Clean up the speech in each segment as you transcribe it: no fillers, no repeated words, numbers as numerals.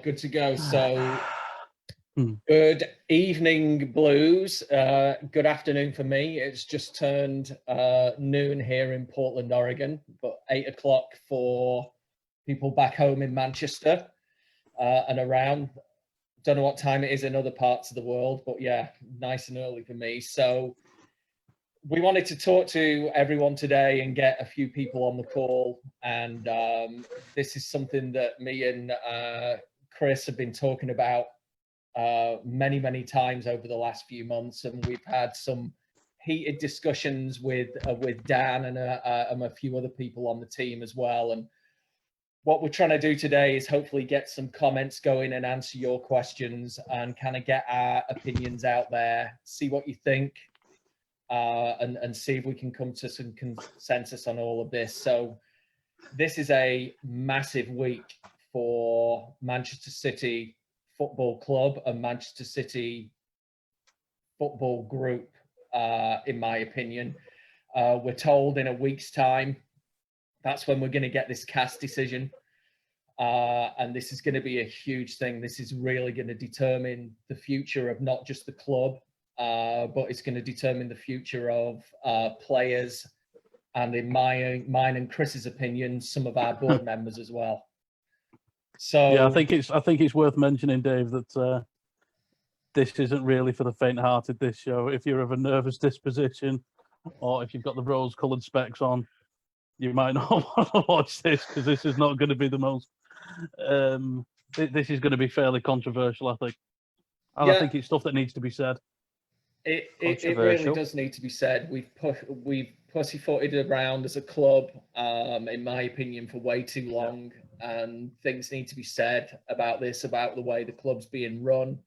Good to go. So, Hmm. good evening, Blues. Good afternoon for me. It's just turned noon here in Portland, Oregon, but 8 o'clock for people back home in Manchester and around. Don't know what time it is in other parts of the world, but yeah, nice and early for me. So, we wanted to talk to everyone today and get a few people on the call. And this is something that me and Chris have been talking about many, many times over the last few months. And we've had some heated discussions with Dan and a few other people on the team as well. And what we're trying to do today is hopefully get some comments going and answer your questions and kind of get our opinions out there, see what you think. And see if we can come to some consensus on all of this. So this is a massive week for Manchester City Football Club and Manchester City Football Group, in my opinion. We're told in a week's time, that's when we're going to get this CAS decision. And this is going to be a huge thing. This is really going to determine the future of not just the club, but it's going to determine the future of players, and in mine and Chris's opinion, some of our board members as well. So yeah, I think it's worth mentioning, Dave, that this isn't really for the faint-hearted. This show, if you're of a nervous disposition, or if you've got the rose-coloured specs on, you might not want to watch this, because this is not going to be the most. This is going to be fairly controversial, I think, and I think it's stuff that needs to be said. It really does need to be said. We've pussyfooted around as a club, in my opinion, for way too long, and things need to be said about this, about the way the club's being run,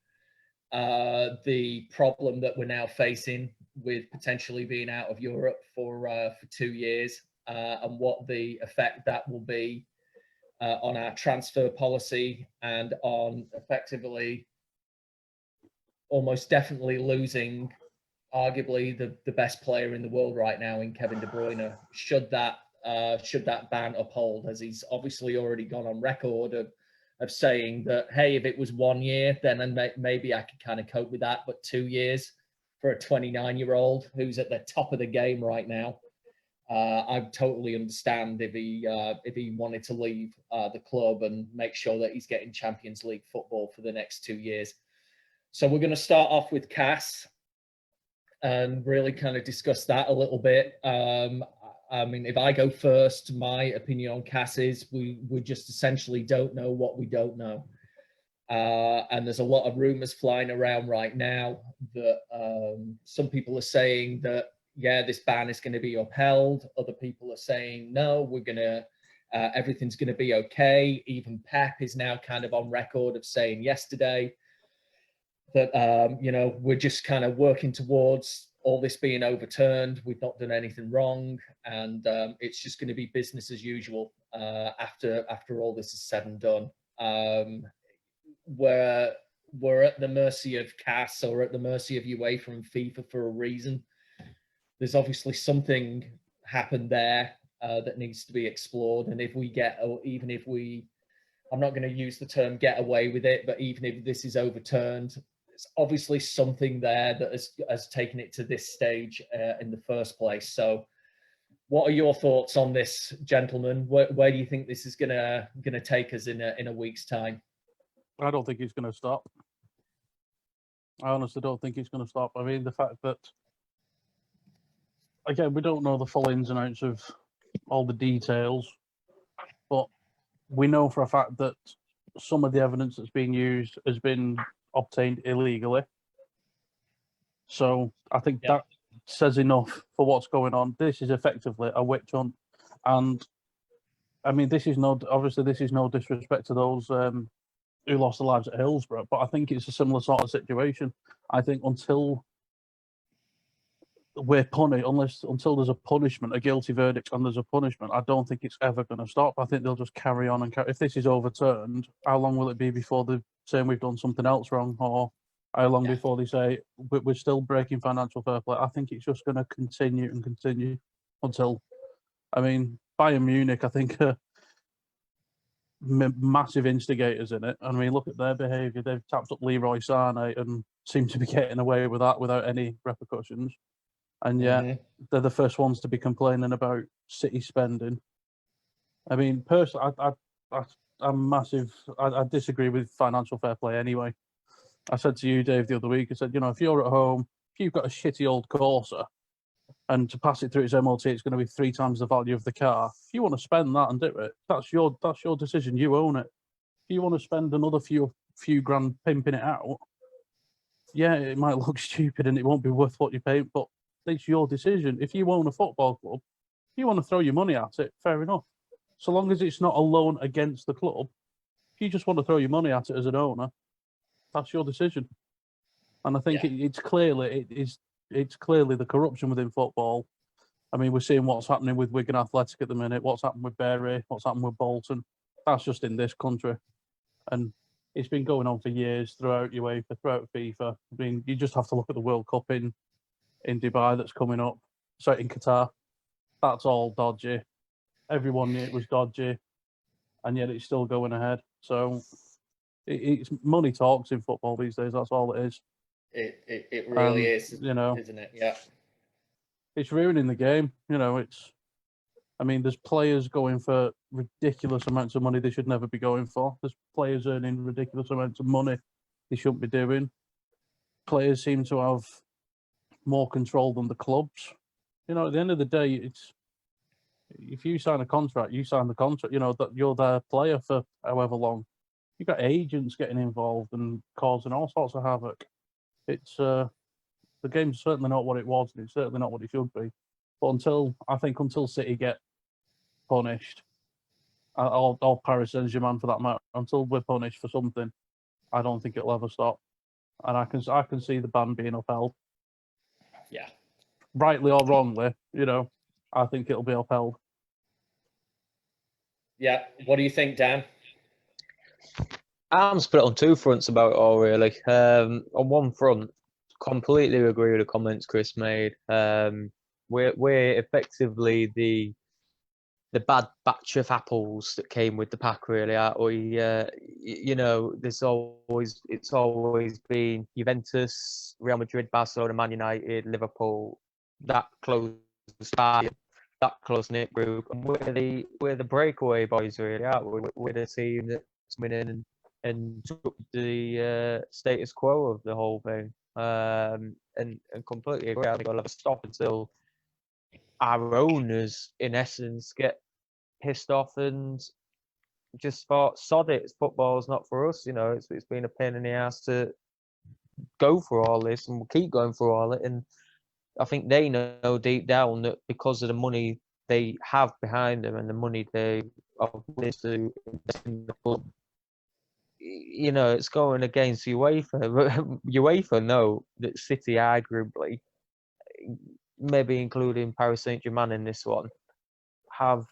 the problem that we're now facing with potentially being out of Europe for 2 years, and what the effect that will be on our transfer policy and on effectively almost definitely losing arguably the best player in the world right now in Kevin De Bruyne, should that ban uphold, as he's obviously already gone on record of saying that, hey, if it was 1 year, then maybe I could kind of cope with that, but 2 years for a 29-year-old who's at the top of the game right now, I totally understand if he wanted to leave the club and make sure that he's getting Champions League football for the next 2 years. So we're going to start off with CAS and really kind of discuss that a little bit. I mean, if I go first, my opinion on CAS is we just essentially don't know what we don't know. And there's a lot of rumors flying around right now that some people are saying that, yeah, this ban is going to be upheld. Other people are saying, no, we're going to, everything's going to be okay. Even Pep is now kind of on record of saying yesterday that, you know, we're just kind of working towards all this being overturned. We've not done anything wrong. And it's just going to be business as usual after all this is said and done. We're at the mercy of CAS, or at the mercy of UEFA and FIFA for a reason. There's obviously something happened there that needs to be explored. And if we get, or even if we, I'm not going to use the term get away with it, but even if this is overturned, there's obviously something there that has taken it to this stage in the first place. So what are your thoughts on this, gentlemen? Where do you think this is gonna take us in a week's time? I don't think it's going to stop. I honestly don't think it's going to stop. I mean, the fact that, again, we don't know the full ins and outs of all the details, but we know for a fact that some of the evidence that's being used has been obtained illegally. So I think that says enough for what's going on. This is effectively a witch hunt. And I mean, this is no disrespect to those who lost their lives at Hillsborough, but I think it's a similar sort of situation. I think until we're punished, until there's a punishment, a guilty verdict, and there's a punishment, I don't think it's ever going to stop. I think they'll just carry on and carry. If this is overturned, how long will it be before they're saying we've done something else wrong, or how long before they say we're still breaking financial fair play? I think it's just going to continue and continue until, I mean, Bayern Munich, I think massive instigators in it. I mean, look at their behaviour. They've tapped up Leroy Sané and seem to be getting away with that without any repercussions. And yet they're the first ones to be complaining about City spending. I mean, personally, I'm massive. I disagree with financial fair play anyway. I said to you, Dave, the other week, I said, if you're at home, if you've got a shitty old Corsa and to pass it through its MOT, it's going to be 3 times the value of the car. If you want to spend that and do it, that's your decision. You own it. If you want to spend another few grand pimping it out, yeah, it might look stupid and it won't be worth what you pay, but it's your decision. If you own a football club, if you want to throw your money at it, fair enough. So long as it's not a loan against the club, if you just want to throw your money at it as an owner, that's your decision. And I think it's clearly the corruption within football. I mean, we're seeing what's happening with Wigan Athletic at the minute, what's happened with Bury, what's happened with Bolton. That's just in this country. And it's been going on for years throughout UEFA, throughout FIFA. I mean, you just have to look at the World Cup in Dubai that's coming up. Sorry, in Qatar. That's all dodgy. Everyone knew it was dodgy, and yet it's still going ahead. So it's money talks in football these days. That's all it is. It really is, isn't it? Yeah. It's ruining the game. I mean, there's players going for ridiculous amounts of money they should never be going for. There's players earning ridiculous amounts of money they shouldn't be doing. Players seem to have more control than the clubs. At the end of the day, it's if you sign a contract, you sign the contract. That you're their player for however long. You've got agents getting involved and causing all sorts of havoc. It's the game's certainly not what it was, and it's certainly not what it should be. But until City get punished, or Paris Saint-Germain for that matter, until we're punished for something, I don't think it'll ever stop. And I can see the ban being upheld. Yeah. Rightly or wrongly, I think it'll be upheld. Yeah. What do you think, Dan? I'm split on 2 fronts about it all, really. On one front, completely agree with the comments Chris made. We're effectively the bad batch of apples that came with the pack, really, aren't we? It's always been Juventus, Real Madrid, Barcelona, Man United, Liverpool, that close knit group, and we're the breakaway boys, really, aren't we? We're the team that's winning and took the status quo of the whole thing, and completely agree. I think I'll have a stop until our owners, in essence, get pissed off and just thought, sod it, football's not for us. It's been a pain in the ass to go through all this, and we'll keep going through all it. And I think they know deep down that because of the money they have behind them and the money they are willing to invest in the club, it's going against UEFA. UEFA know that City, arguably, maybe including Paris Saint-Germain in this one, have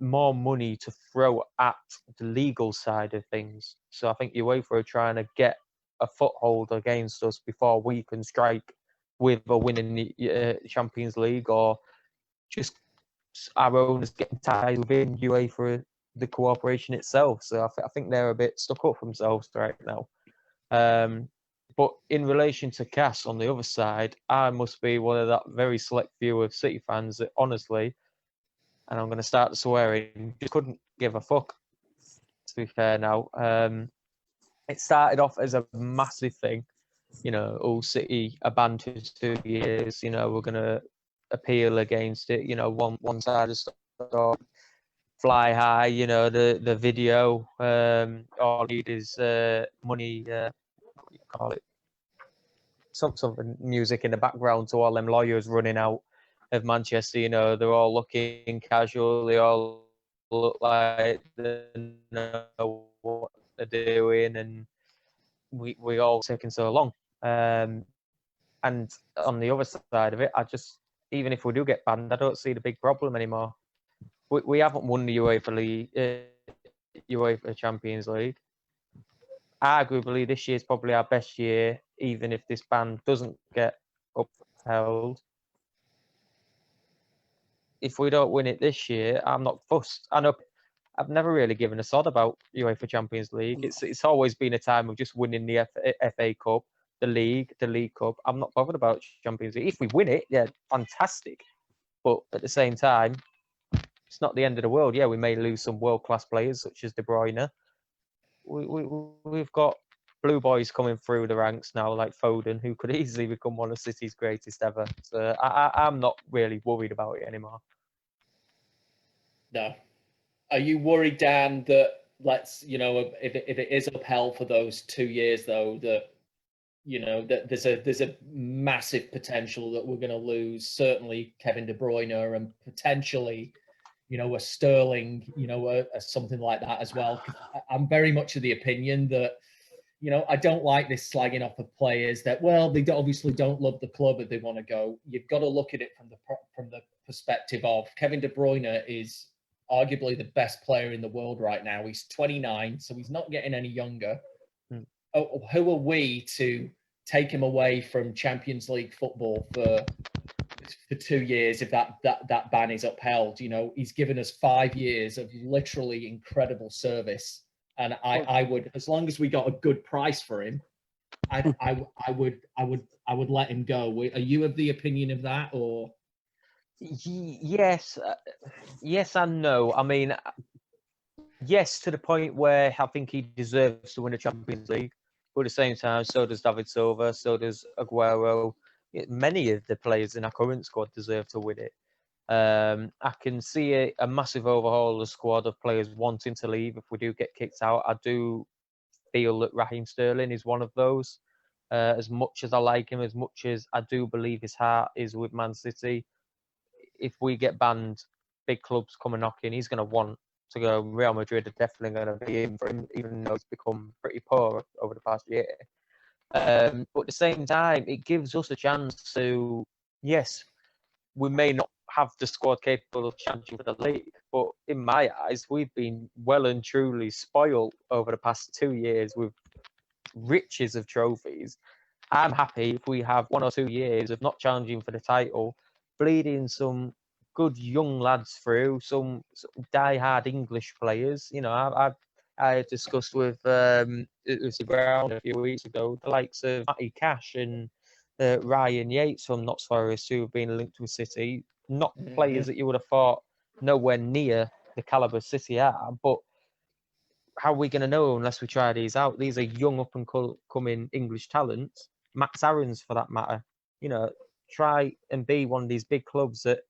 more money to throw at the legal side of things. So I think UEFA are trying to get a foothold against us before we can strike with a winning the Champions League, or just our owners getting tied within UEFA, the cooperation itself. So I think they're a bit stuck up for themselves right now. But in relation to CAS on the other side, I must be one of that very select few of City fans that honestly, and I'm going to start swearing, just couldn't give a fuck, to be fair now. It started off as a massive thing. All City are banned for 2 years. We're going to appeal against it. One side of the story, fly high. The video. All you need is money. What do you call it? Something music in the background to all them lawyers running out of Manchester. They're all looking casual. They all look like they know what they're doing, and we all taking so long. And on the other side of it, even if we do get banned, I don't see the big problem anymore. We haven't won the UEFA Champions League. Arguably, this year's probably our best year, even if this ban doesn't get upheld. If we don't win it this year, I'm not fussed. I know I've never really given a sod about UEFA Champions League. It's always been a time of just winning the FA Cup, the League Cup. I'm not bothered about Champions League. If we win it, yeah, fantastic. But at the same time, it's not the end of the world. Yeah, we may lose some world-class players such as De Bruyne. We've got blue boys coming through the ranks now, like Foden, who could easily become one of City's greatest ever. So I'm not really worried about it anymore. No. Are you worried, Dan, that if it is upheld for those 2 years, though, that that there's a massive potential that we're going to lose certainly Kevin De Bruyne and potentially a Sterling, a something like that as well. I'm very much of the opinion that I don't like this slagging off of players that, well, they obviously don't love the club if they want to go. You've got to look at it from the perspective of Kevin De Bruyne is arguably the best player in the world right now. He's 29, so he's not getting any younger. Who are we to take him away from Champions League football for 2 years if that ban is upheld? He's given us 5 years of literally incredible service, and I would, as long as we got a good price for him, I would let him go. Are you of the opinion of that, or? Yes, yes and no. I mean, yes, to the point where I think he deserves to win a Champions League, but at the same time, so does David Silva, so does Aguero. Many of the players in our current squad deserve to win it. I can see a massive overhaul of the squad of players wanting to leave if we do get kicked out. I do feel that Raheem Sterling is one of those. As much as I like him, as much as I do believe his heart is with Man City, if we get banned, big clubs come and knocking, he's going to want to go. Real Madrid are definitely going to be in for him, even though he's become pretty poor over the past year. But at the same time, it gives us a chance to, yes, we may not have the squad capable of challenging for the league, but in my eyes, we've been well and truly spoiled over the past 2 years with riches of trophies. I'm happy if we have 1 or 2 years of not challenging for the title, bleeding some good young lads through, some die-hard English players. I discussed with Lucy Brown a few weeks ago, the likes of Matty Cash and Ryan Yates from Notts Forest, who have been linked with City. Not players that you would have thought nowhere near the calibre City are, but how are we going to know unless we try these out? These are young up-and-coming English talents. Max Aarons, for that matter. Try and be one of these big clubs that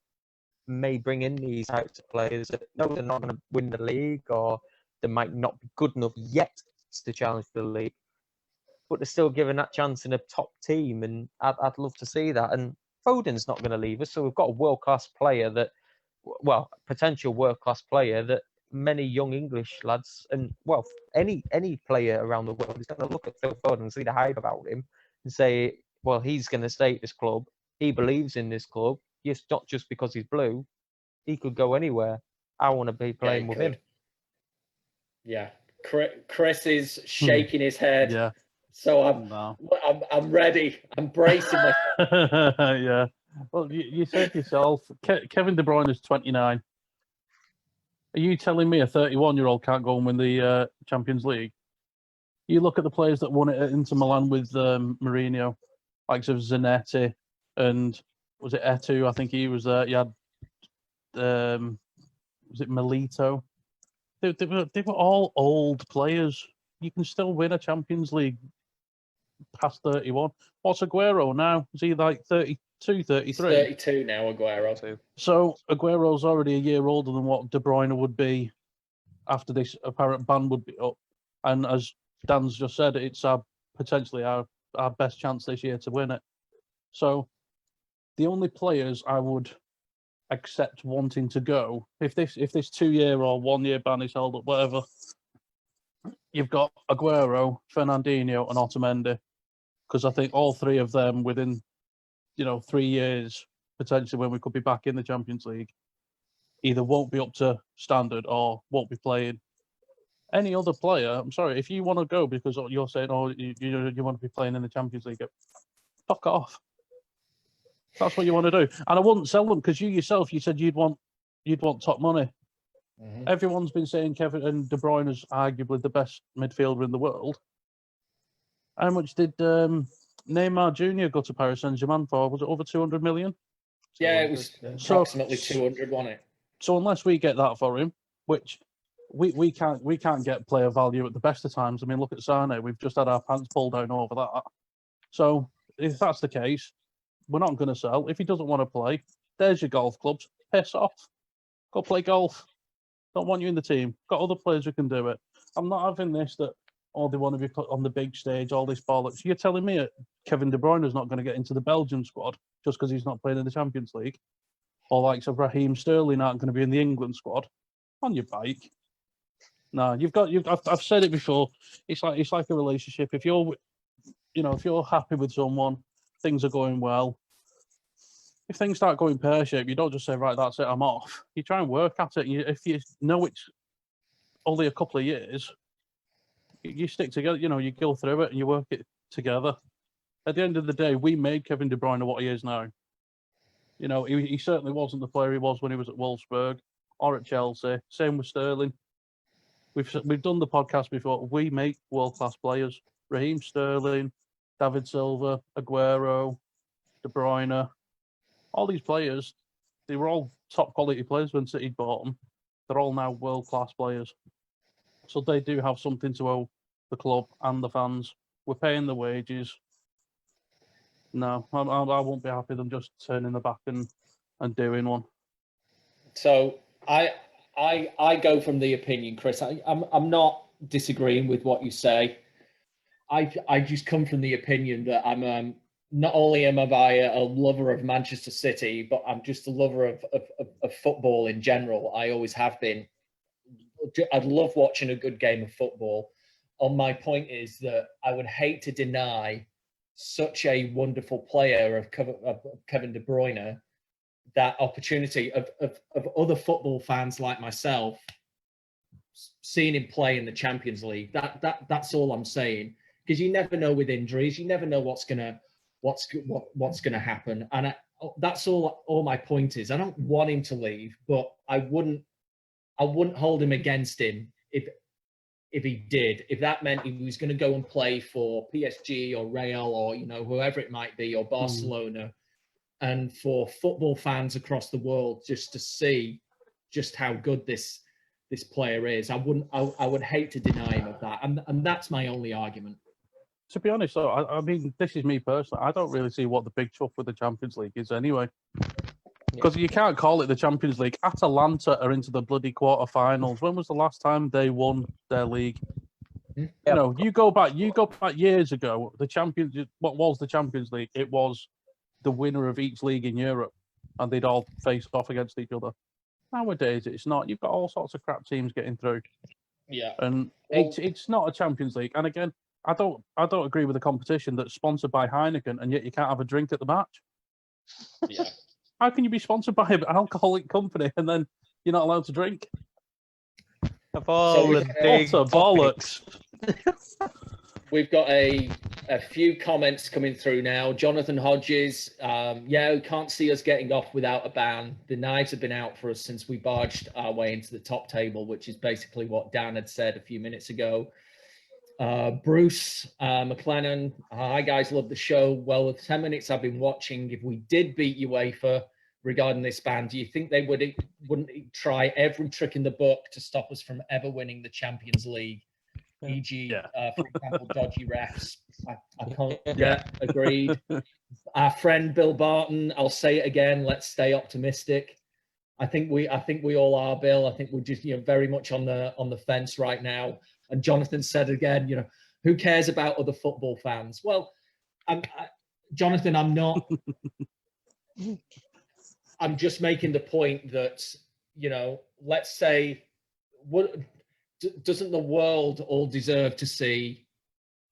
may bring in these types of players that know they're not going to win the league, or they might not be good enough yet to challenge for the league, but they're still given that chance in a top team, and I'd love to see that. And Foden's not going to leave us, so we've got a world-class player potential world-class player that many young English lads and, any player around the world is going to look at Phil Foden and see the hype about him and say, well, he's going to stay at this club. He believes in this club. Yes, not just because he's blue. He could go anywhere. I want to be playing with him. Yeah, Chris is shaking his head. Yeah. So I'm ready. I'm bracing myself. Yeah. Well, you said yourself, Kevin De Bruyne is 29. Are you telling me a 31-year-old can't go and win the Champions League? You look at the players that won it at Inter Milan with Mourinho, likes of Zanetti, and was it Eto'o? I think he was there. You had, was it Milito? They were all old players. You can still win a Champions League past 31. What's Aguero now? Is he like 32, 33? He's 32 now, Aguero. So Aguero's already a year older than what De Bruyne would be after this apparent ban would be up. And as Dan's just said, it's potentially our best chance this year to win it. So the only players I would accept wanting to go, if this 2-year or 1-year ban is held up, whatever, you've got Aguero, Fernandinho, and Otamendi, because I think all three of them within 3 years potentially when we could be back in the Champions League either won't be up to standard or won't be playing. Any other player, I'm sorry, if you want to go because you're saying, you want to be playing in the Champions League, fuck off. That's what you want to do. And I wouldn't sell them because you yourself, you said you'd want top money. Everyone's been saying Kevin and De Bruyne is arguably the best midfielder in the world. How much did Neymar Jr. go to Paris Saint-Germain for? Was it over 200 million? Yeah, it was approximately 200, wasn't it? So unless we get that for him, which we can't get player value at the best of times. I mean, look at Sane. We've just had our pants pulled down over that. So if that's the case, we're not going to sell. If he doesn't want to play, there's your golf clubs. Piss off. Go play golf. Don't want you in the team. Got other players who can do it. I'm not having this that, they want to be put on the big stage, all this bollocks. You're telling me Kevin De Bruyne is not going to get into the Belgian squad just because he's not playing in the Champions League? Or like Raheem Sterling aren't going to be in the England squad? On your bike. No, I've said it before. It's like a relationship. If you're happy with someone, things are going well. If things start going pear-shaped, you don't just say, right, that's it, I'm off. You try and work at it. If you know it's only a couple of years, you stick together, you go through it and you work it together. At the end of the day, we made Kevin De Bruyne what he is now. He certainly wasn't the player he was when he was at Wolfsburg or at Chelsea. Same with Sterling. We've done the podcast before. We make world-class players. Raheem Sterling, David Silva, Aguero, De Bruyne, all these players, they were all top-quality players when City bought them. They're all now world-class players. So they do have something to owe the club and the fans. We're paying the wages. No, I won't be happy with them just turning the back and doing one. So I go from the opinion, Chris. I'm not disagreeing with what you say. I just come from the opinion that I'm not only am I a lover of Manchester City, but I'm just a lover of football in general. I always have been. I'd love watching a good game of football. My point is that I would hate to deny such a wonderful player of Kevin De Bruyne that opportunity of other football fans like myself seeing him play in the Champions League. That's all I'm saying, because you never know with injuries. You never know what's gonna happen, and that's all my point is. I don't want him to leave, but I wouldn't hold him against him if he did. If that meant he was going to go and play for PSG or Real or whoever it might be, or Barcelona, and for football fans across the world just to see just how good this player is, I would hate to deny him of that, and that's my only argument. To be honest, though, I mean, this is me personally. I don't really see what the big chuff with the Champions League is anyway. Because you can't call it the Champions League. Atalanta are into the bloody quarterfinals. When was the last time they won their league? Yeah. You go back years ago. What was the Champions League? It was the winner of each league in Europe, and they'd all face off against each other. Nowadays, it's not. You've got all sorts of crap teams getting through. Yeah, and it's not a Champions League. And again, I don't agree with the competition that's sponsored by Heineken, and yet you can't have a drink at the match. Yeah. How can you be sponsored by an alcoholic company and then you're not allowed to drink? Of all the big bollocks. We've got a few comments coming through now. Jonathan Hodges, we can't see us getting off without a ban. The knives have been out for us since we barged our way into the top table, which is basically what Dan had said a few minutes ago. Bruce McLennan, hi guys, love the show. Well, with 10 minutes I've been watching, if we did beat UEFA regarding this ban, do you think they wouldn't try every trick in the book to stop us from ever winning the Champions League? E.g., for example, dodgy refs. I can't. Yeah, agreed. Our friend Bill Barton, I'll say it again. Let's stay optimistic. I think we all are, Bill. I think we're just very much on the fence right now. And Jonathan said again, who cares about other football fans? Well, Jonathan, I'm not. I'm just making the point that let's say, doesn't the world all deserve to see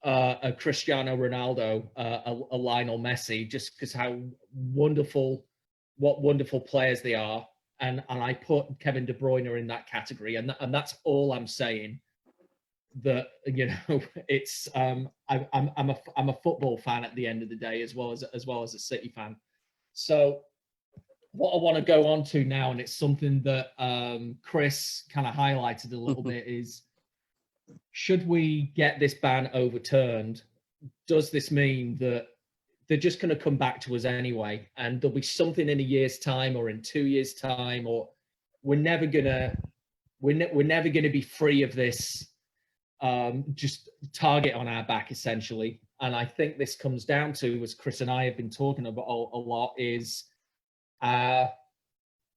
a Cristiano Ronaldo, a Lionel Messi, just because what wonderful players they are, and I put Kevin De Bruyne in that category, and that's all I'm saying. That it's I'm a football fan at the end of the day, as well as a City fan. So what I want to go on to now, and it's something that Chris kind of highlighted a little bit, is should we get this ban overturned, does this mean that they're just going to come back to us anyway, and there'll be something in a year's time or in 2 years' time, or we're never gonna be free of this just target on our back, essentially. And I think this comes down to, as Chris and I have been talking about a lot, is our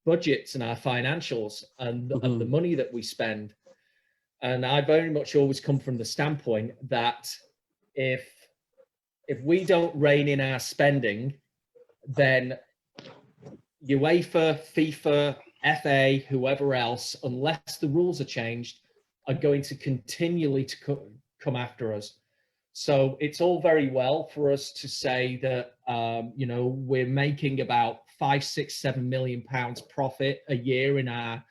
budgets and our financials and the money that we spend. And I very much always come from the standpoint that if we don't rein in our spending, then UEFA, FIFA, FA, whoever else, unless the rules are changed, are going to continually come after us. So it's all very well for us to say that we're making about 5, 6, 7 million pounds profit a year in our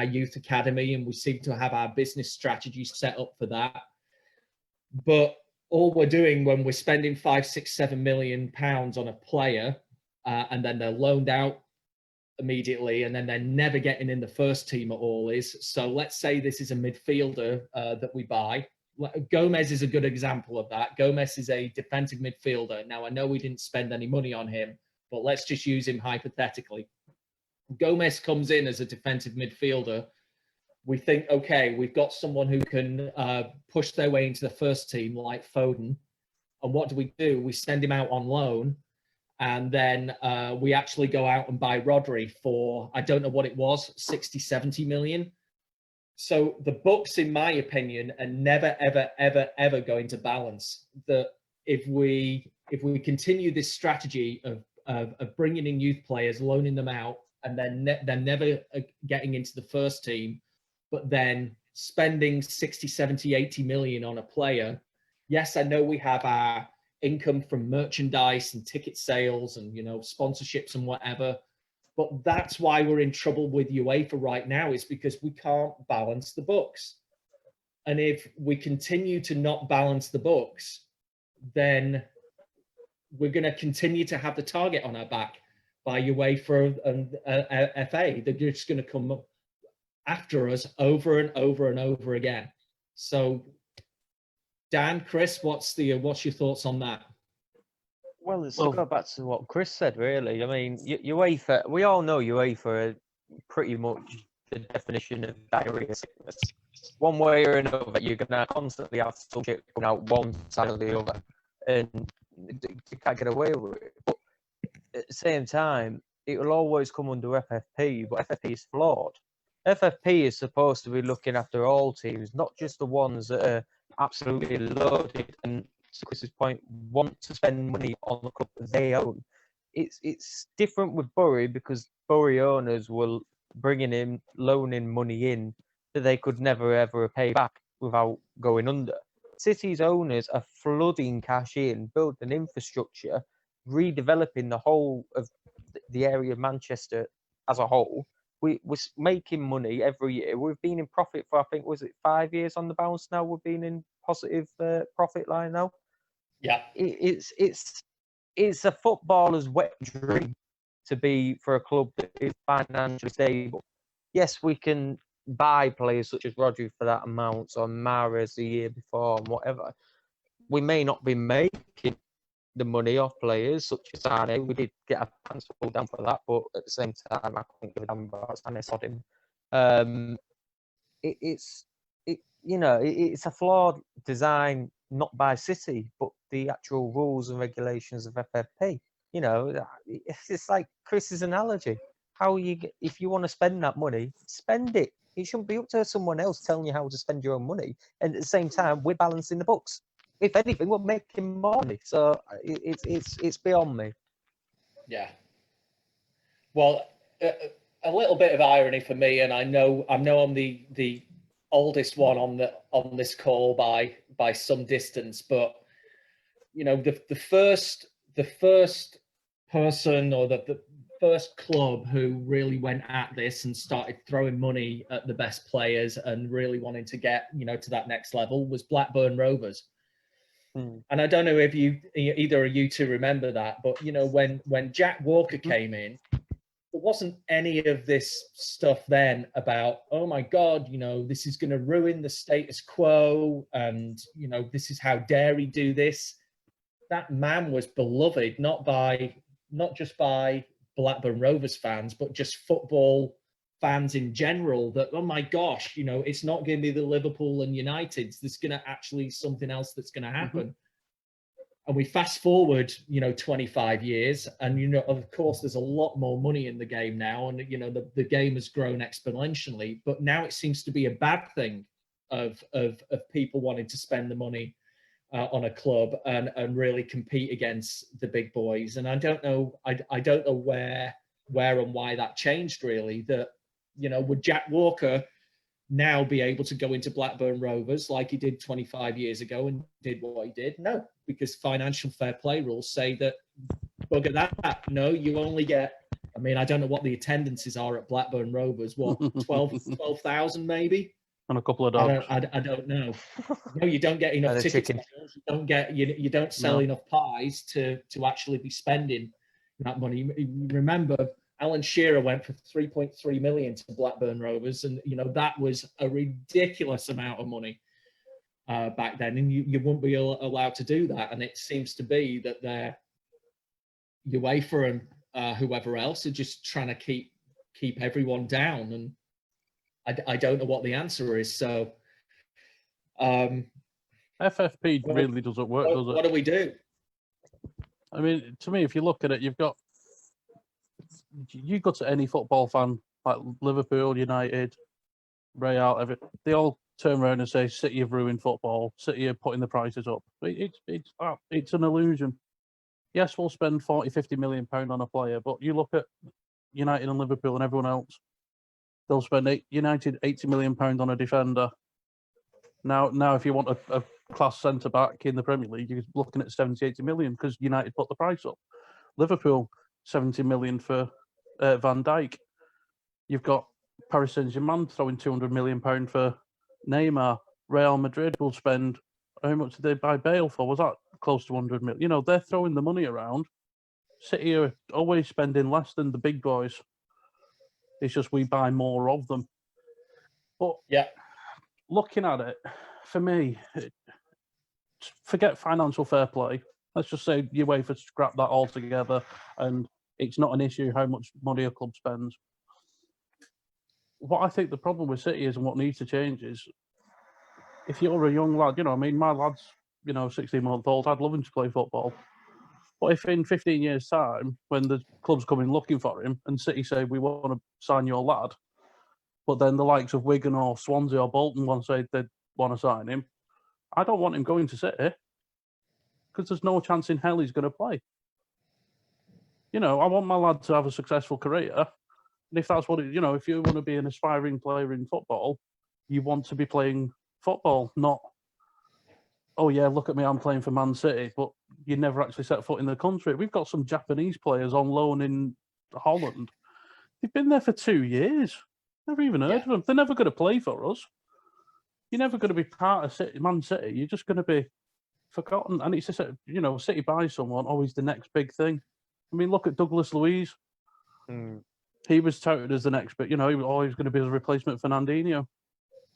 youth academy, and we seem to have our business strategy set up for that. But all we're doing when we're spending 5, 6, 7 million pounds on a player, and then they're loaned out immediately, and then they're never getting in the first team at all, is, so let's say this is a midfielder that we buy. Gomez is a good example of that. Gomez is a defensive midfielder. Now, I know we didn't spend any money on him, but let's just use him hypothetically. Gomez comes in as a defensive midfielder. We think, okay, we've got someone who can push their way into the first team like Foden. And what do? We send him out on loan. And then we actually go out and buy Rodri for, I don't know what it was, 60, 70 million. So the books, in my opinion, are never, ever, ever, ever going to balance. That if we continue this strategy of bringing in youth players, loaning them out, and then they're never getting into the first team, but then spending 60, 70, 80 million on a player. Yes, I know we have our income from merchandise and ticket sales and, sponsorships and whatever. But that's why we're in trouble with UEFA right now, is because we can't balance the books. And if we continue to not balance the books, then we're going to continue to have the target on our back by UEFA and FA. They're just going to come after us over and over and over again. So, Dan, Chris, what's your thoughts on that? Well, let's go back to what Chris said, really. I mean, UEFA, we all know UEFA are pretty much the definition of diarrhea sickness. One way or another, you're going to constantly have some shit coming out one side or the other, and you can't get away with it. But at the same time, it will always come under FFP, but FFP is flawed. FFP is supposed to be looking after all teams, not just the ones that are absolutely loaded and, to Chris's point, want to spend money on the club they own. It's different with Bury, because Bury owners will loaning money in that they could never ever pay back without going under. City's owners are flooding cash in, building infrastructure, redeveloping the whole of the area of Manchester as a whole. We're making money every year. We've been in profit for, I think, was it 5 years on the bounce now? We've been in positive profit line now. Yeah, it's a footballer's wet dream to be for a club that is financially stable. Yes, we can buy players such as Rodri for that amount, or Mahrez the year before, and whatever. We may not be making the money off players such as Sane. We did get our pants pulled down for that, but at the same time, I couldn't give a damn about Sane. Sod him. It's a flawed design, not by City, but the actual rules and regulations of FFP. It's like Chris's analogy. If you want to spend that money, spend it. It shouldn't be up to someone else telling you how to spend your own money. And at the same time, we're balancing the books. If anything, we're making more money. So it's beyond me. Yeah. Well, a little bit of irony for me, and I know I'm the oldest one on this call by some distance, but the first person, or the first club who really went at this and started throwing money at the best players and really wanting to get to that next level was Blackburn Rovers. And I don't know if either of you two remember that, but when Jack Walker came in, there wasn't any of this stuff then about, oh my God, this is going to ruin the status quo, and this is how dare he do this. That man was beloved, not just by Blackburn Rovers fans, but just football fans in general. That, oh my gosh, it's not going to be the Liverpool and Uniteds. There's going to actually something else that's going to happen. Mm-hmm. And we fast forward, 25 years, and of course, there's a lot more money in the game now, and the game has grown exponentially. But now it seems to be a bad thing of people wanting to spend the money on a club and really compete against the big boys. And I don't know where and why that changed really. That would Jack Walker now be able to go into Blackburn Rovers like he did 25 years ago and did what he did? No, because financial fair play rules say that, bugger that. No, you only get, I don't know what the attendances are at Blackburn Rovers, what, 12,000 maybe? And a couple of dogs. I don't know. No, you don't get enough tickets. You don't sell enough pies to actually be spending that money. Remember, Alan Shearer went for 3.3 million to Blackburn Rovers, and that was a ridiculous amount of money back then, and you wouldn't be allowed to do that. And it seems to be that they're UEFA and whoever else are just trying to keep everyone down, and I don't know what the answer is. So FFP really doesn't work, does it? What do we do? To me, if you look at it, you go to any football fan, like Liverpool, United, Real, they all turn around and say City have ruined football, City are putting the prices up. It's an illusion. Yes, we'll spend 40-50 million pound on a player, but you look at United and Liverpool and everyone else, they'll spend United 80 million pound on a defender. Now, if you want a class centre back in the Premier League, you're looking at 70-80 million because United put the price up. Liverpool 70 million for Van Dijk. You've got Paris Saint-Germain throwing 200 million pound for Neymar. Real Madrid will spend, how much did they buy Bale for? Was that close to 100 million? They're throwing the money around. City are always spending less than the big boys. It's just we buy more of them. But yeah, looking at it, for me, forget financial fair play. Let's just say UEFA scrap that altogether, and it's not an issue how much money a club spends. What I think the problem with City is, and what needs to change is, if you're a young lad, my lad's, 16-month-old, I'd love him to play football. But if in 15 years' time, when the club's coming looking for him, and City say, we want to sign your lad, but then the likes of Wigan or Swansea or Bolton want to say they want to sign him, I don't want him going to City, because there's no chance in hell he's going to play. I want my lad to have a successful career. And if that's what if you want to be an aspiring player in football, you want to be playing football, not, oh yeah, look at me, I'm playing for Man City, but you never actually set foot in the country. We've got some Japanese players on loan in Holland. They've been there for 2 years. Never even heard of them. They're never going to play for us. You're never going to be part of Man City. You're just going to be forgotten. And it's just, City buys someone, always the next big thing. Look at Douglas Luiz. He was touted as the next bit. He was always going to be a replacement for Fernandinho.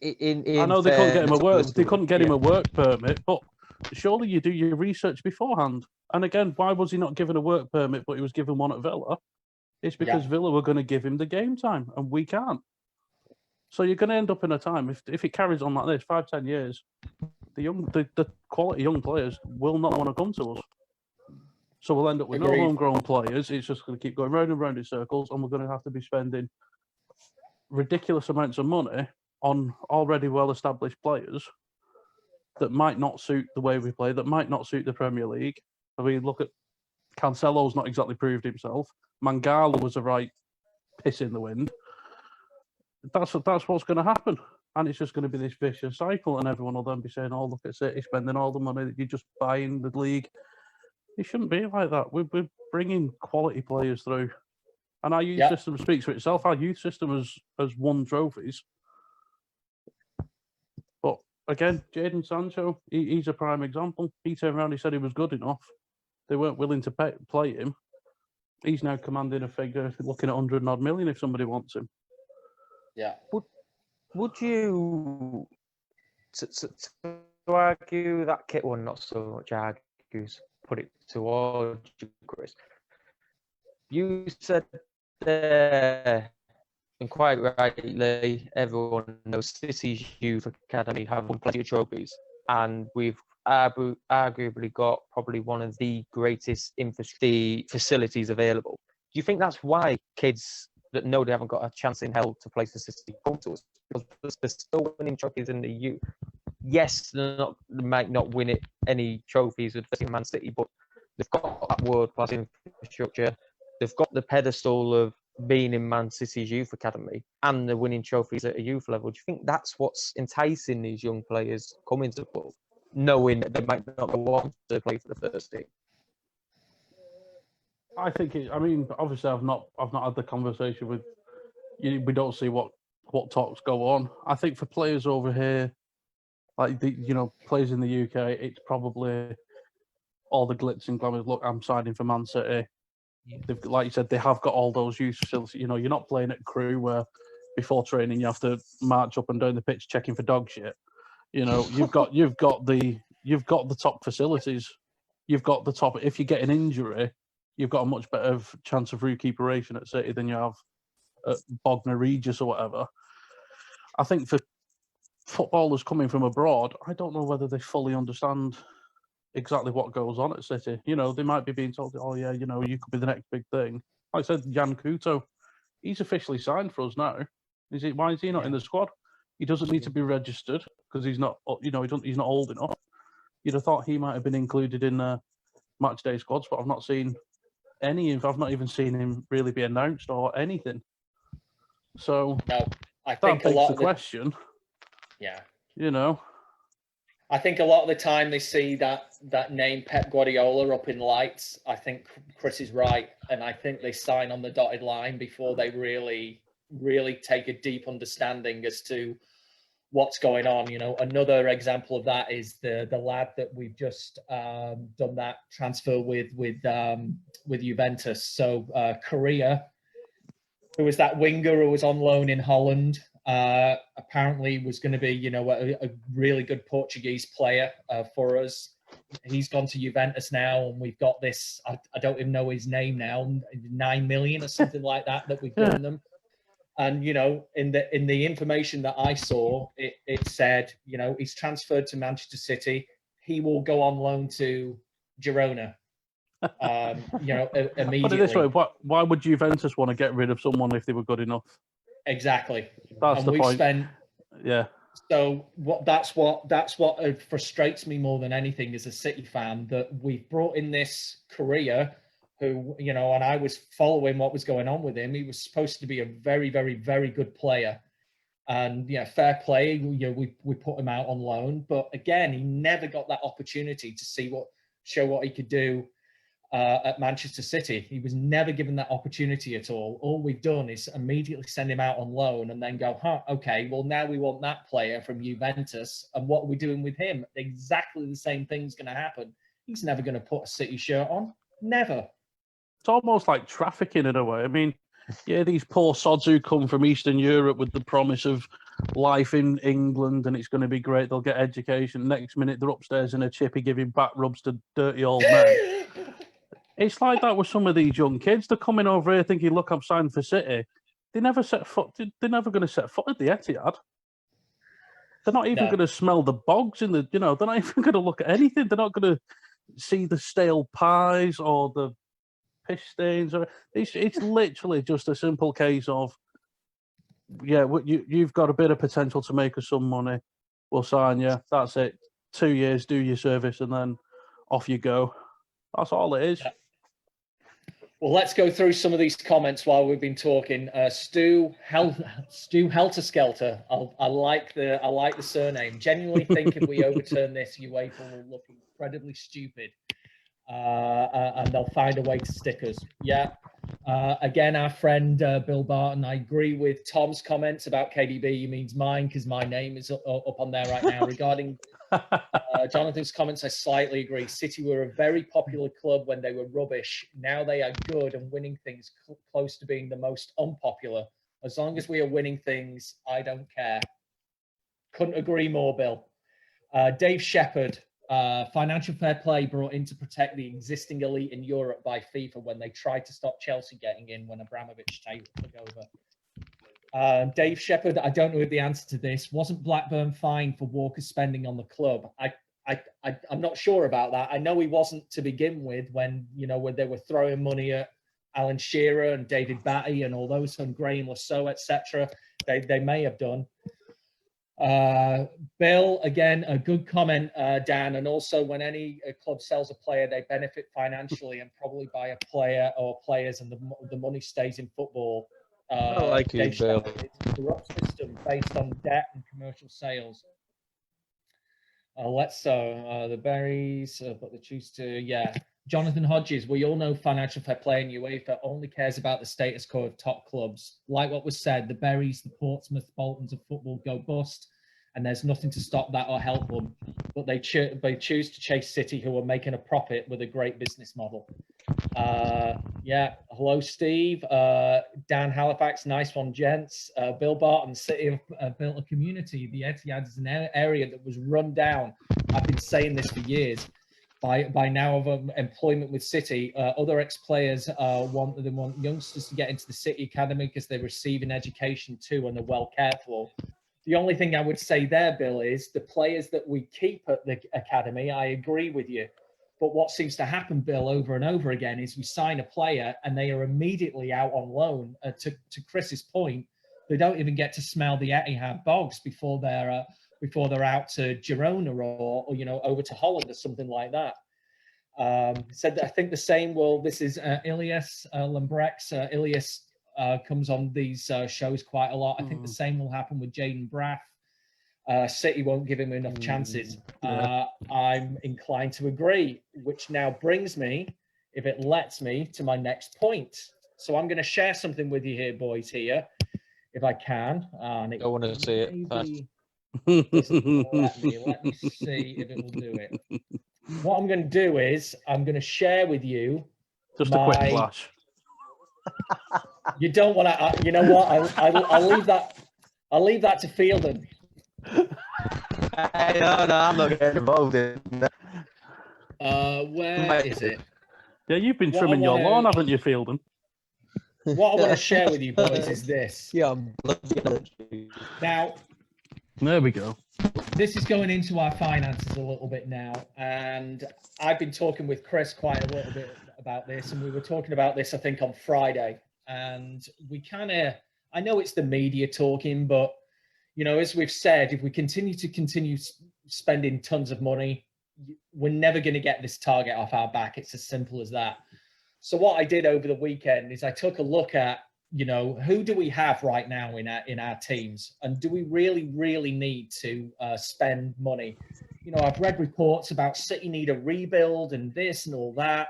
I know they couldn't get him a work. They couldn't get him a work permit, but surely you do your research beforehand. And again, why was he not given a work permit, but he was given one at Villa? It's because Villa were going to give him the game time, and we can't. So you're going to end up in a time, if it carries on like this, 5-10 years, the quality young players will not want to come to us. So we'll end up with no homegrown players. It's just going to keep going round and round in circles, and we're going to have to be spending ridiculous amounts of money on already well-established players that might not suit the way we play, that might not suit the Premier League. Look at Cancelo's not exactly proved himself. Mangala was a right piss in the wind. That's what's going to happen. And it's just going to be this vicious cycle, and everyone will then be saying, oh, look at City spending all the money that you're just buying the league. It shouldn't be like that. We're bringing quality players through. And our youth system speaks for itself. Our youth system has won trophies. But again, Jadon Sancho, he's a prime example. He turned around, he said he was good enough. They weren't willing to play him. He's now commanding a figure, looking at 100 odd million if somebody wants him. Yeah. Would you to argue that Kit one not so much argues, put it towards you, Chris? You said there, and quite rightly, everyone knows City's youth academy have won plenty of trophies, and we've arguably got probably one of the greatest facilities available. Do you think that's why kids that know they haven't got a chance in hell to play for City come to us? Because they're still winning trophies in the youth. Yes, they might not win any trophies with Man City, but they've got that world-class infrastructure. They've got the pedestal of being in Man City's youth academy, and they're winning trophies at a youth level. Do you think that's what's enticing these young players coming to the club, knowing that they might not go on to play for the first team? I think I mean, obviously, I've not had the conversation with. We don't see what talks go on. I think for players over here, like players in the UK, it's probably all the glitz and glamours. Look, I'm signing for Man City. They've, like you said, they have got all those youth facilities. You're not playing at Crew where before training you have to march up and down the pitch checking for dog shit. You've got the top facilities. You've got the top. If you get an injury, you've got a much better chance of recuperation at City than you have at Bognor Regis or whatever. I think for footballers coming from abroad, I don't know whether they fully understand exactly what goes on at City. They might be being told, oh yeah, you could be the next big thing. Like I said, Jan Couto, he's officially signed for us now. Why is he not in the squad? He doesn't need to be registered because he's not, he's not old enough. You'd have thought he might have been included in match day squads, but I've not seen any. I've not even seen him really be announced or anything. So no, I think that begs a lot the of the question. Yeah. I think a lot of the time they see that name Pep Guardiola up in lights. I think Chris is right, and I think they sign on the dotted line before they really take a deep understanding as to what's going on. Another example of that is the lad that we've just done that transfer with Juventus. So Korea, who was that winger who was on loan in Holland, apparently was going to be, a really good Portuguese player for us. He's gone to Juventus now, and we've got this. I don't even know his name now. 9 million or something like that we've given them. And in the information that I saw, it said, he's transferred to Manchester City. He will go on loan to Girona. Immediately. Put it this way: why would Juventus want to get rid of someone if they were good enough? Exactly. That's the point. Yeah. So that's what frustrates me more than anything as a City fan, that we've brought in this Korea who, and I was following what was going on with him. He was supposed to be a very, very, very good player. And fair play, we put him out on loan. But again, he never got that opportunity to show what he could do at Manchester City. He was never given that opportunity at all. All we've done is immediately send him out on loan and then go, okay, well, now we want that player from Juventus. And what are we doing with him? Exactly the same thing's going to happen. He's never going to put a City shirt on. Never. It's almost like trafficking in a way. I mean, these poor sods who come from Eastern Europe with the promise of life in England and it's going to be great, they'll get education. Next minute, they're upstairs in a chippy giving back rubs to dirty old men. It's like that with some of these young kids. They're coming over here thinking, look, I'm signed for City. They're never going to set foot at the Etihad. They're not even going to smell the bogs in the, they're not even going to look at anything. They're not going to see the stale pies or the piss stains. It's literally just a simple case of, you've got a bit of potential to make us some money. We'll sign you. That's it. 2 years, do your service, and then off you go. That's all it is. Yeah. Well, let's go through some of these comments while we've been talking. Stu Helter Skelter. I like the surname. Genuinely think if we overturn this, UEFA will look incredibly stupid, and they'll find a way to stick us. Yeah. Again, our friend Bill Barton, I agree with Tom's comments about KDB. He means mine because my name is up on there right now. Regarding Jonathan's comments, I slightly agree. City were a very popular club when they were rubbish. Now they are good and winning things close to being the most unpopular. As long as we are winning things, I don't care. Couldn't agree more, Bill. Dave Shepherd, financial fair play brought in to protect the existing elite in Europe by FIFA when they tried to stop Chelsea getting in when Abramovich took over. Dave Shepherd, I don't know the answer to this. Wasn't Blackburn fined for Walker's spending on the club? I'm not sure about that. I know he wasn't to begin with when they were throwing money at Alan Shearer and David Batty and all those, and Graham Lasso, etc. They may have done. Bill, again, a good comment, Dan. And also, when any club sells a player, they benefit financially and probably buy a player or players, and the money stays in football. I like you, Bill. It's a corrupt system based on debt and commercial sales. The berries, but they choose to, yeah. Jonathan Hodges, we all know financial fair play in UEFA only cares about the status quo of top clubs. Like what was said, the Berries, the Portsmouth, Boltons of football go bust, and there's nothing to stop that or help them. But they choose to chase City, who are making a profit with a great business model. Yeah, hello, Steve. Dan Halifax, nice one, gents. Bill Barton, City have built a community. The Etihad is an area that was run down. I've been saying this for years. By now of employment with City, other ex-players want youngsters to get into the City Academy because they receive an education too and are well cared for. The only thing I would say there, Bill, is the players that we keep at the academy, I agree with you. But what seems to happen, Bill, over and over again is we sign a player and they are immediately out on loan. To Chris's point, they don't even get to smell the Etihad bogs before they're out to Girona or over to Holland or something like that. Said that I think the same this is Ilias Lambrex. Ilias comes on these shows quite a lot. I think the same will happen with Jaden Braff. City won't give him enough chances. Yeah. I'm inclined to agree, which now brings me, if it lets me, to my next point. So I'm going to share something with you here, boys, here, if I can. I want to see it first. Let me see if it will do it. What I'm going to do is I'm going to share with you just a quick flash. You don't want to. You know what? I'll leave that. I'll leave that to Fielden. No, I'm not getting involved in that. Where is it? Yeah, you've been trimming your lawn, haven't you, Fielden? What I want to share with you boys is this. Yeah. Now, there we go. This is going into our finances a little bit now, and I've been talking with Chris quite a little bit about this, and we were talking about this, I think, on Friday, and we kind of, I know it's the media talking, but, as we've said, if we continue spending tons of money, we're never going to get this target off our back. It's as simple as that. So what I did over the weekend is I took a look at, who do we have right now in our teams, and do we really need to spend money? I've read reports about City need a rebuild and this and all that,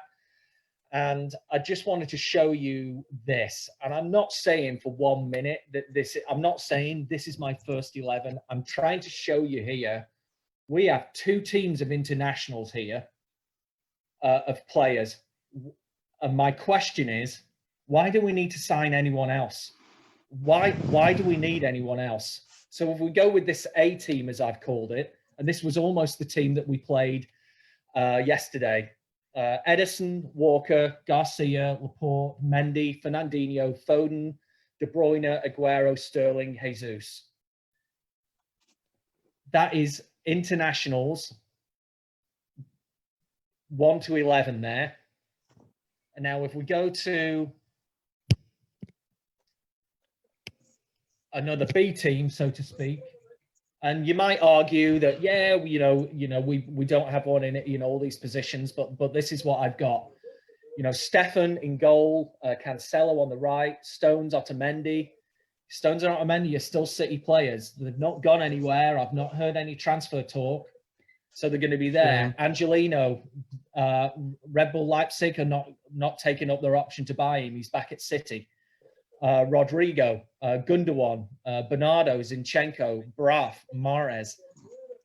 and I just wanted to show you this. And I'm not saying for 1 minute that I'm not saying this is my first 11. I'm trying to show you here. We have 2 teams of internationals here, of players, and my question is, why do we need to sign anyone else? Why do we need anyone else? So if we go with this A team, as I've called it, and this was almost the team that we played yesterday. Edison, Walker, Garcia, Laporte, Mendy, Fernandinho, Foden, De Bruyne, Aguero, Sterling, Jesus. That is internationals, 1 to 11 there. And now if we go to another B team, so to speak, and you might argue that, we don't have one in all these positions, but this is what I've got. Stefan in goal, Cancelo on the right, Stones, Otamendi. Stones and Otamendi are still City players. They've not gone anywhere. I've not heard any transfer talk. So they're going to be there. Angelino, Red Bull Leipzig are not taking up their option to buy him. He's back at City. Rodrigo, Gundogan, Bernardo, Zinchenko, Braf, Mahrez.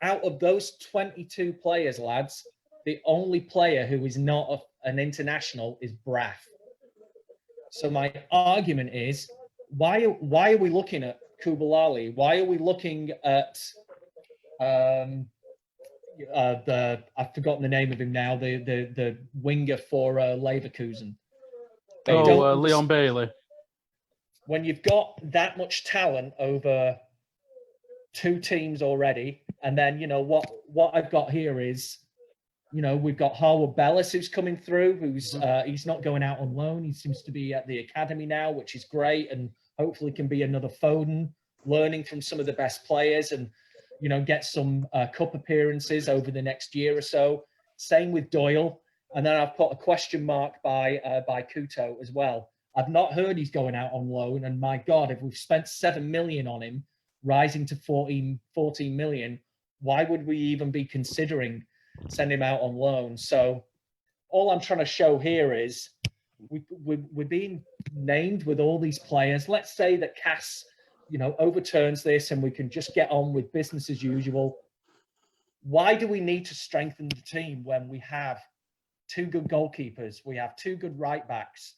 Out of those 22 players, lads, the only player who is not an international is Braf. So my argument is, why are we looking at Kubalali? Why are we looking at I've forgotten the name of him now, the winger for Leverkusen? Leon Bailey. When you've got that much talent over 2 teams already, and then what I've got here is, we've got Harwood Bellis who's coming through, who's he's not going out on loan. He seems to be at the academy now, which is great, and hopefully can be another Foden, learning from some of the best players, and get some cup appearances over the next year or so. Same with Doyle, and then I've put a question mark by Kuto as well. I've not heard he's going out on loan, and my God, if we've spent 7 million on him, rising to 14 million, why would we even be considering sending him out on loan? So all I'm trying to show here is we're being named with all these players. Let's say that CAS, overturns this and we can just get on with business as usual. Why do we need to strengthen the team when we have 2 good goalkeepers? We have 2 good right backs.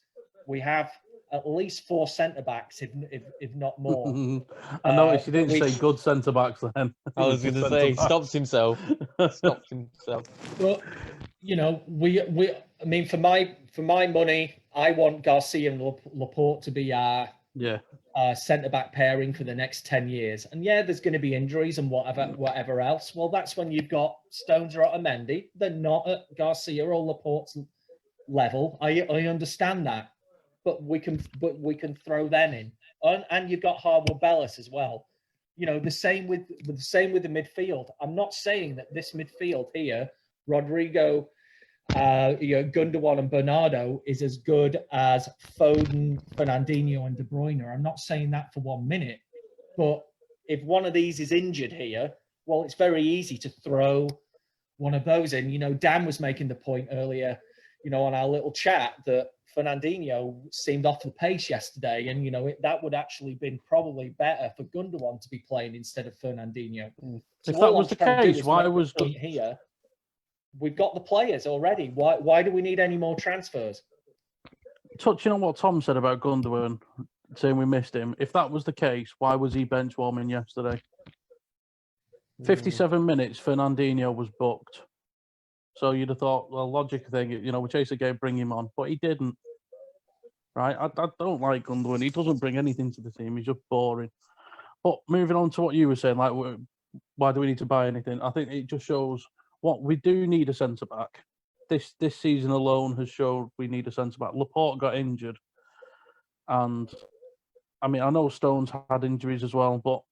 We have at least 4 centre backs, if not more. I noticed you didn't say good centre backs then. I was going to say, stopped himself. But I mean, for my money, I want Garcia and Laporte to be our centre back pairing for the next 10 years. And there's going to be injuries and whatever else. Well, that's when you've got Stones or Otamendi. They're not at Garcia or Laporte's level. I understand that. But we can throw them in, and you've got Harwood Bellis as well. The same with the midfield. I'm not saying that this midfield here, Rodrigo, Gundogan and Bernardo, is as good as Foden, Fernandinho, and De Bruyne. I'm not saying that for 1 minute. But if one of these is injured here, well, it's very easy to throw one of those in. Dan was making the point earlier, on our little chat, that Fernandinho seemed off the pace yesterday, and that would actually been probably better for Gundogan to be playing instead of Fernandinho. So if that was the case, why was here? We've got the players already. Why do we need any more transfers? Touching on what Tom said about Gundogan, saying we missed him. If that was the case, why was he bench warming yesterday? 57 minutes, Fernandinho was booked. So you'd have thought, well, logic thing, we chase the game, bring him on, but he didn't. Right? I don't like Gundogan. He doesn't bring anything to the team. He's just boring. But moving on to what you were saying, like, why do we need to buy anything? I think it just shows what we do need a centre back. This season alone has shown we need a centre back. Laporte got injured, and I mean, I know Stones had injuries as well, but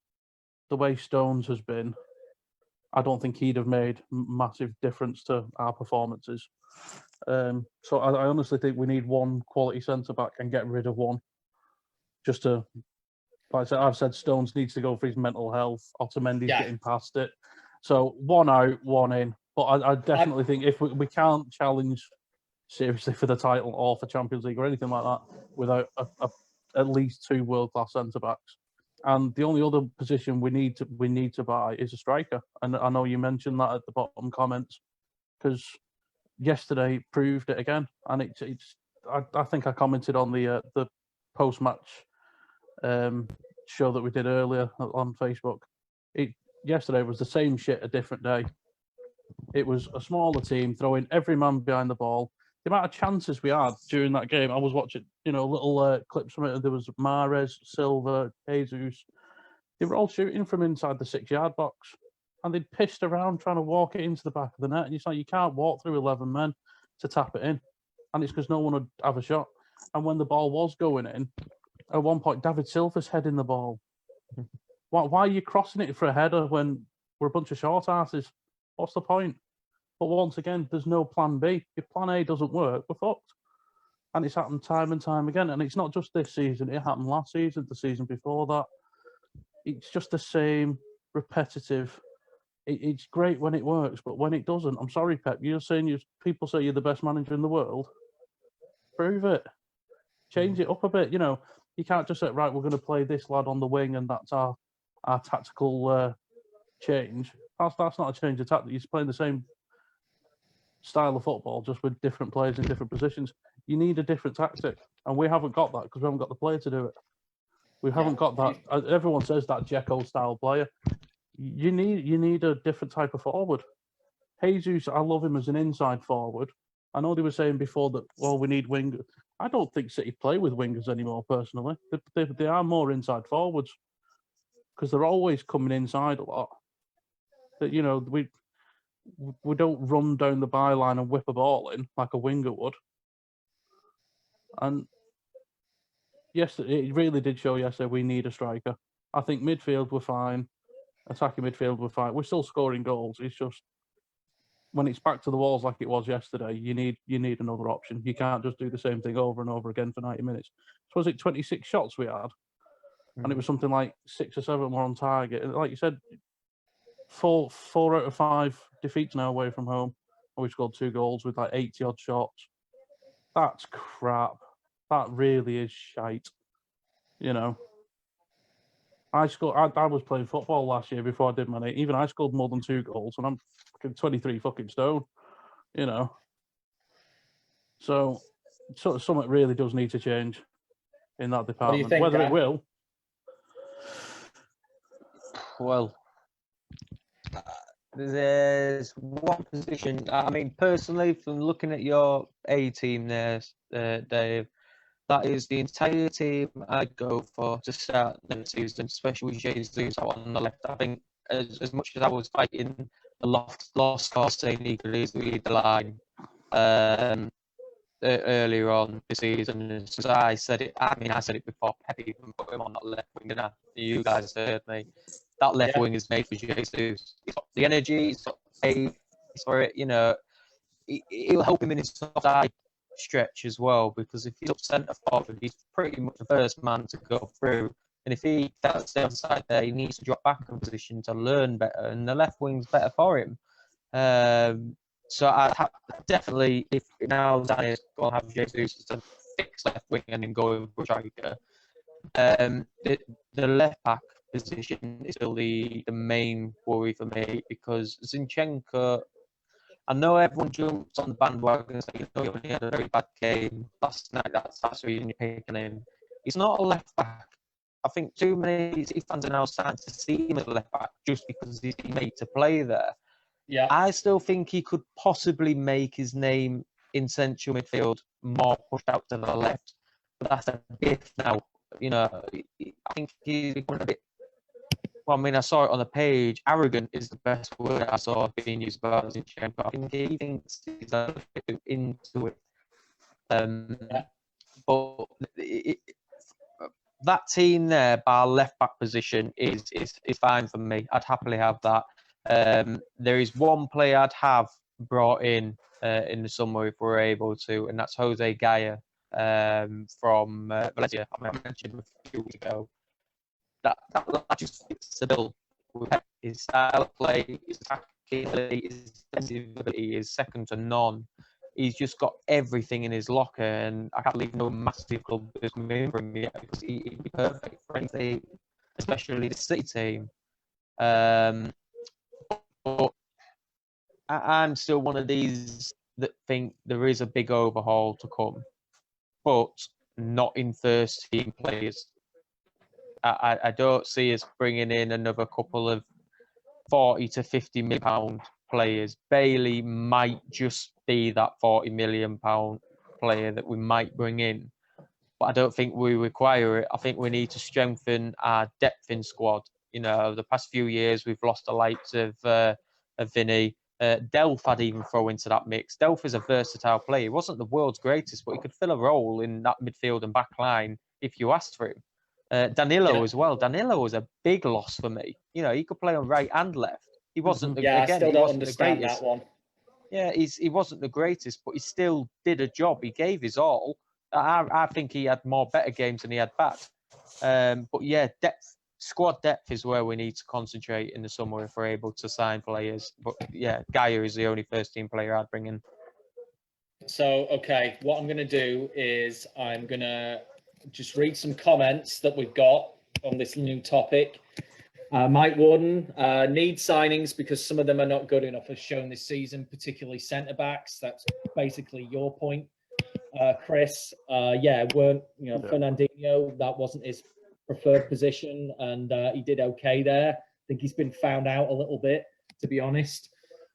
the way Stones has been, I don't think he'd have made massive difference to our performances. So I honestly think we need one quality centre-back and get rid of one. Just to, like I said, I've said Stones needs to go for his mental health. Otamendi's getting past it. So one out, one in. But I definitely think if we can't challenge seriously for the title or for Champions League or anything like that without at least 2 world-class centre-backs. And the only other position we need to buy is a striker. And I know you mentioned that at the bottom comments, because yesterday proved it again. And I think I commented on the post-match show that we did earlier on Facebook. Yesterday was the same shit, a different day. It was a smaller team throwing every man behind the ball. The amount of chances we had during that game, I was watching, little clips from it. There was Mahrez, Silva, Jesus. They were all shooting from inside the 6-yard box, and they'd pissed around trying to walk it into the back of the net. And it's like, you can't walk through 11 men to tap it in, and it's because no one would have a shot. And when the ball was going in, at one point, David Silva's heading the ball. Why are you crossing it for a header when we're a bunch of short asses? What's the point? But once again, there's no plan B. If plan A doesn't work, we're fucked. And it's happened time and time again. And it's not just this season. It happened last season, the season before that. It's just the same repetitive it's great when it works, but when it doesn't, I'm sorry, Pep. You're saying people say you're the best manager in the world. Prove it. Change it up a bit. You know, you can't just say, right, we're going to play this lad on the wing, and that's our tactical change. That's not a change of tactic. You're playing the same style of football, just with different players in different positions. You need a different tactic, and we haven't got that because we haven't got the player to do it. We haven't got that. Everyone says that Dzeko style player. You need a different type of forward. Jesus, I love him as an inside forward. I know they were saying before that, well, we need wingers. I don't think City play with wingers anymore, personally. They are more inside forwards because they're always coming inside a lot. That, you know, we don't run down the byline and whip a ball in like a winger would. And yes, it really did show yesterday we need a striker. I think midfield we're fine. Attacking midfield we're fine. We're still scoring goals. It's just when it's back to the walls like it was yesterday, you need another option. You can't just do the same thing over and over again for 90 minutes. So was it 26 shots we had? And it was something like 6 or 7 were on target. And like you said, four out of 5 defeats now away from home. And we scored 2 goals with like 80 odd shots. That's crap. That really is shite. You know. I was playing football last year before I did my even I scored more than 2 goals, and I'm 23 fucking stone, you know. So something really does need to change in that department. What do you think, Whether Dan? it will. Well, there's one position. I mean, personally, from looking at your A team there, Dave, that is the entire team I'd go for to start next season, especially with Jesus out on the left. I think as much as I was fighting the lost cause saying he could easily lead the line earlier on this season, as I said it, I said it before Pep even put him on that left wing, and you guys heard me. That left wing is made for Jesus. He's got the energy, he's got the pace for it, you know. It'll help him in his side stretch as well, because if he's up centre forward, he's pretty much the first man to go through. And if he can't stay on the side there, he needs to drop back in position to learn better, and the left wing's better for him. So I definitely, if now Danny's going to have Jesus as a fixed left wing and then go for striker, the left back position is still the main worry for me, because Zinchenko, I know everyone jumps on the bandwagon and say, he only had a very bad game last night. That's the reason you're picking him. He's not a left back. I think too many City fans are now starting to see him as a left back just because he's made to play there. Yeah. I still think he could possibly make his name in central midfield more pushed out to the left. But that's a if now. You know, I think he's becoming a bit. Well, I mean, I saw it on the page. Arrogant is the best word I saw being used about Zinchenko. I think he thinks he's a bit into it. But that team there, bar left back position, is fine for me. I'd happily have that. There is one player I'd have brought in the summer if we're able to, and that's Jose Gaya from Valencia. I mentioned a few weeks ago. That just fits the bill. His style of play, his attacking ability, his defensive ability is second to none. He's just got everything in his locker, and I can't believe no massive club is coming from him yet, because he'd be perfect for anything, especially the City team. But I'm still one of these that think there is a big overhaul to come, but not in first team players. I don't see us bringing in another couple of 40 to 50 million pound players. Bailey might just be that 40 million pound player that we might bring in, but I don't think we require it. I think we need to strengthen our depth in squad. You know, the past few years we've lost the likes of Vinny. Delph I'd even throw into that mix. Delph is a versatile player. He wasn't the world's greatest, but he could fill a role in that midfield and back line if you asked for him. Danilo as well. Danilo was a big loss for me. You know, he could play on right and left. He wasn't. I still don't understand that one. Yeah, he wasn't the greatest, but he still did a job. He gave his all. I think he had more better games than he had bad. But yeah, depth squad depth is where we need to concentrate in the summer if we're able to sign players. But yeah, Gaia is the only first team player I'd bring in. So, okay, what I'm going to do is I'm going to just read some comments that we've got on this new topic. Mike Warden, need signings because some of them are not good enough as shown this season, particularly centre-backs. That's basically your point. Chris, Fernandinho, that wasn't his preferred position, and he did okay there. I think he's been found out a little bit, to be honest.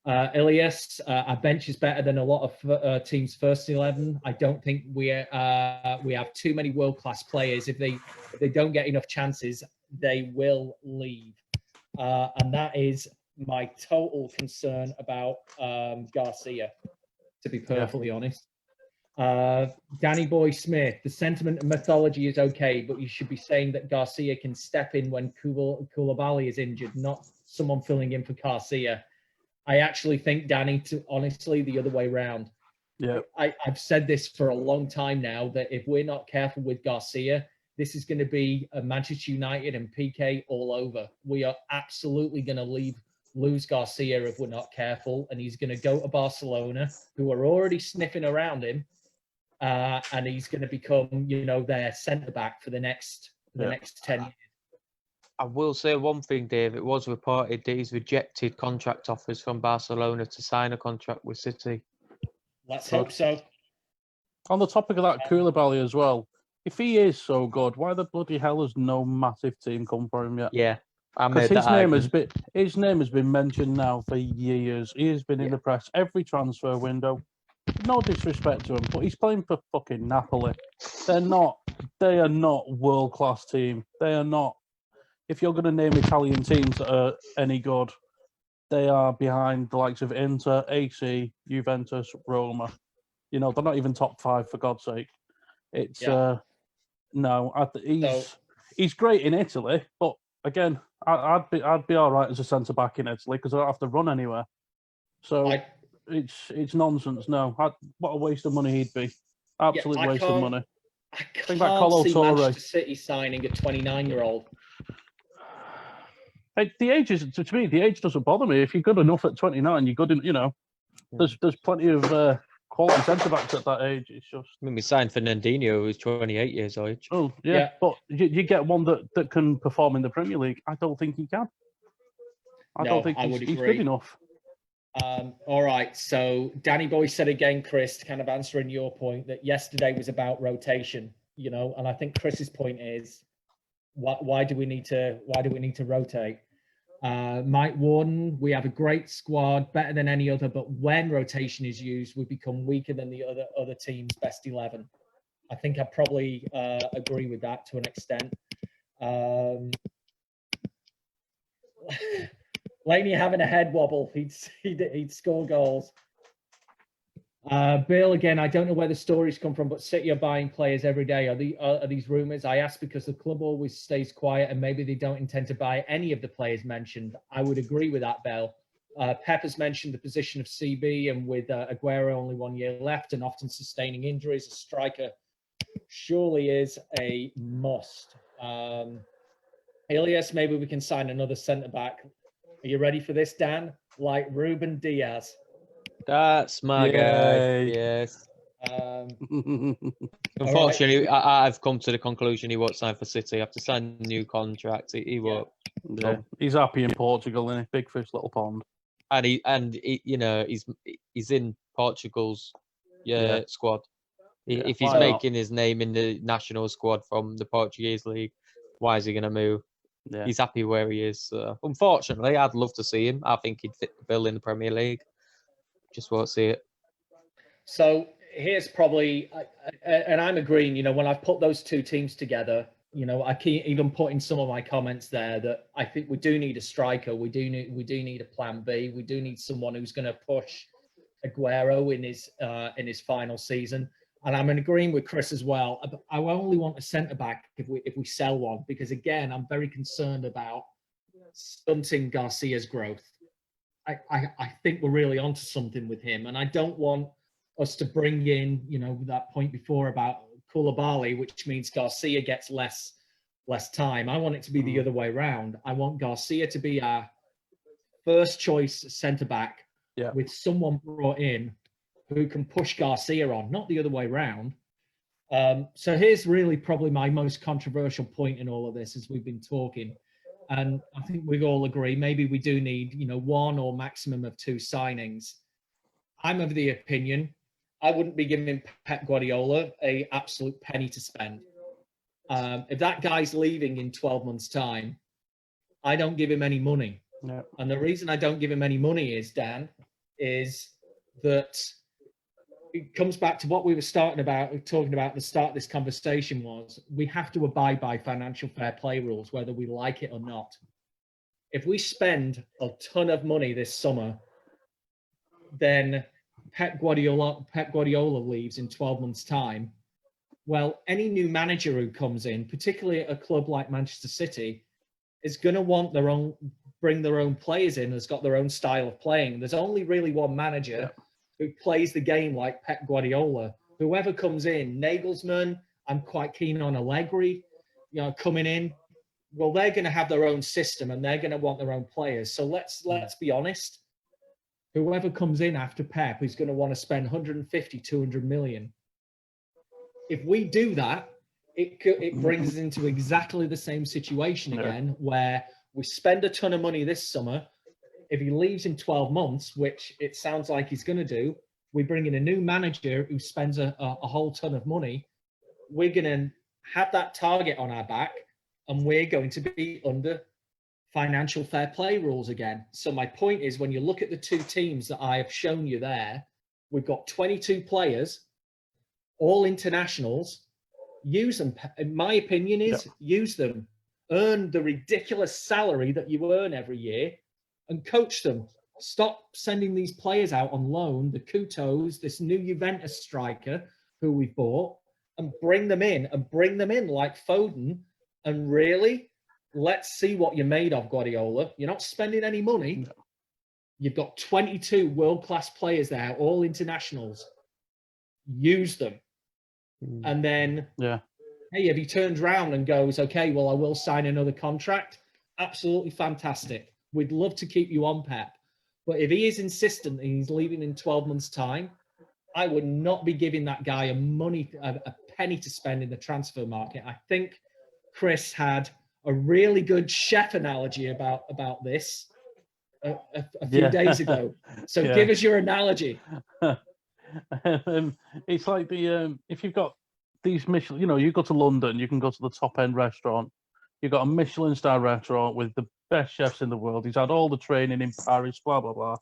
Ilias, our bench is better than a lot of teams' first 11. I don't think we have too many world-class players. If they don't get enough chances, they will leave, and that is my total concern about Garcia, to be perfectly honest. Danny Boy Smith, the sentiment and mythology is okay, but you should be saying that Garcia can step in when Koulibaly is injured, not someone filling in for Garcia. I actually think, Danny, honestly, the other way around. Yeah, I've said this for a long time now, that if we're not careful with Garcia, this is going to be a Manchester United and PK all over. We are absolutely going to lose Garcia if we're not careful, and he's going to go to Barcelona, who are already sniffing around him, and he's going to become, their centre back for the next 10 years. I will say one thing, Dave. It was reported that he's rejected contract offers from Barcelona to sign a contract with City. Let's hope so. On the topic of that, Koulibaly as well. If he is so good, why the bloody hell has no massive team come for him yet? Yeah, because his name has been mentioned now for years. He has been in the press every transfer window. No disrespect to him, but he's playing for fucking Napoli. They are not world-class team. They are not. If you're going to name Italian teams that are any good, they are behind the likes of Inter, AC, Juventus, Roma. They're not even top 5 for God's sake. It's he's great in Italy, but again, I'd be all right as a centre back in Italy because I don't have to run anywhere. So it's nonsense. No, what a waste of money he'd be. Absolute waste of money. I can't see Manchester City signing a 29-year-old. The age doesn't bother me. If you're good enough at 29, you're good in. There's plenty of quality centre backs at that age. It's just. I mean, we signed Fernandinho, who's 28 years old. Oh yeah. But you get one that can perform in the Premier League. I don't think he can. I don't think he's good enough. All right. So Danny Boy said again, Chris, kind of answering your point that yesterday was about rotation. And I think Chris's point is, why do we need to rotate? Mike Warden, we have a great squad, better than any other, but when rotation is used, we become weaker than the other team's best 11. I think I probably agree with that to an extent. Laney having a head wobble, he'd score goals. Bill, again, I don't know where the stories come from, but City are buying players every day. Are these rumours? I ask because the club always stays quiet and maybe they don't intend to buy any of the players mentioned. I would agree with that, Bill. Pep has mentioned the position of CB, and with Aguero only 1 year left and often sustaining injuries, a striker surely is a must. Ilias, maybe we can sign another centre-back. Are you ready for this, Dan? Like Ruben Diaz. That's my guy. Yes. Unfortunately, I've come to the conclusion he won't sign for City. After signing a new contract, he won't. Yeah. He's happy in Portugal, isn't he? Big fish, little pond. And he's in Portugal's squad. If he's making his name in the national squad from the Portuguese league, why is he going to move? Yeah. He's happy where he is. Unfortunately, I'd love to see him. I think he'd fit the bill in the Premier League. Just won't see it. So here's probably, and I'm agreeing, when I've put those two teams together, I keep even putting some of my comments there that I think we do need a striker. We do need a plan B. We do need someone who's going to push Aguero in his final season. And I'm agreeing with Chris as well. I only want a centre back if we sell one, because again, I'm very concerned about stunting Garcia's growth. I think we're really onto something with him, and I don't want us to bring in, that point before about Koulibaly, which means Garcia gets less less time. I want it to be the other way around. I want Garcia to be our first choice centre back with someone brought in who can push Garcia on, not the other way around. So here's really probably my most controversial point in all of this as we've been talking. And I think we all agree, maybe we do need, one or maximum of two signings. I'm of the opinion, I wouldn't be giving Pep Guardiola a absolute penny to spend. If that guy's leaving in 12 months' time, I don't give him any money. Yeah. And the reason I don't give him any money is, Dan, is that it comes back to what we were talking about at the start of this conversation was we have to abide by financial fair play rules, whether we like it or not. If we spend a ton of money this summer, then Pep Guardiola leaves in 12 months' time. Well, any new manager who comes in, particularly at a club like Manchester City, is going to want bring their own players in, has got their own style of playing. There's only really one manager who plays the game like Pep Guardiola. Whoever comes in, Nagelsmann, I'm quite keen on Allegri, coming in. Well, they're going to have their own system and they're going to want their own players. So let's be honest. Whoever comes in after Pep is going to want to spend 150, 200 million. If we do that, it brings us into exactly the same situation again, where we spend a ton of money this summer. If he leaves in 12 months, which it sounds like he's going to do, we bring in a new manager who spends a whole ton of money. We're going to have that target on our back, and we're going to be under financial fair play rules again. So my point is, when you look at the two teams that I have shown you there, we've got 22 players, all internationals. Use them. In my opinion is use them. Earn the ridiculous salary that you earn every year and coach them. Stop sending these players out on loan, the Coutos, this new Juventus striker who we've bought, and bring them in like Foden. And really, let's see what you're made of, Guardiola. You're not spending any money. No. You've got 22 world-class players there, all internationals. Use them. And then, hey, if he turns around and goes, okay, well, I will sign another contract, absolutely fantastic. We'd love to keep you on, Pep. But if he is insistent that he's leaving in 12 months' time, I would not be giving that guy a penny to spend in the transfer market. I think Chris had a really good chef analogy about this a few days ago. So give us your analogy. It's like if you've got these Michelin, you go to London, you can go to the top end restaurant. You've got a Michelin star restaurant with the best chefs in the world. He's had all the training in Paris, blah blah blah.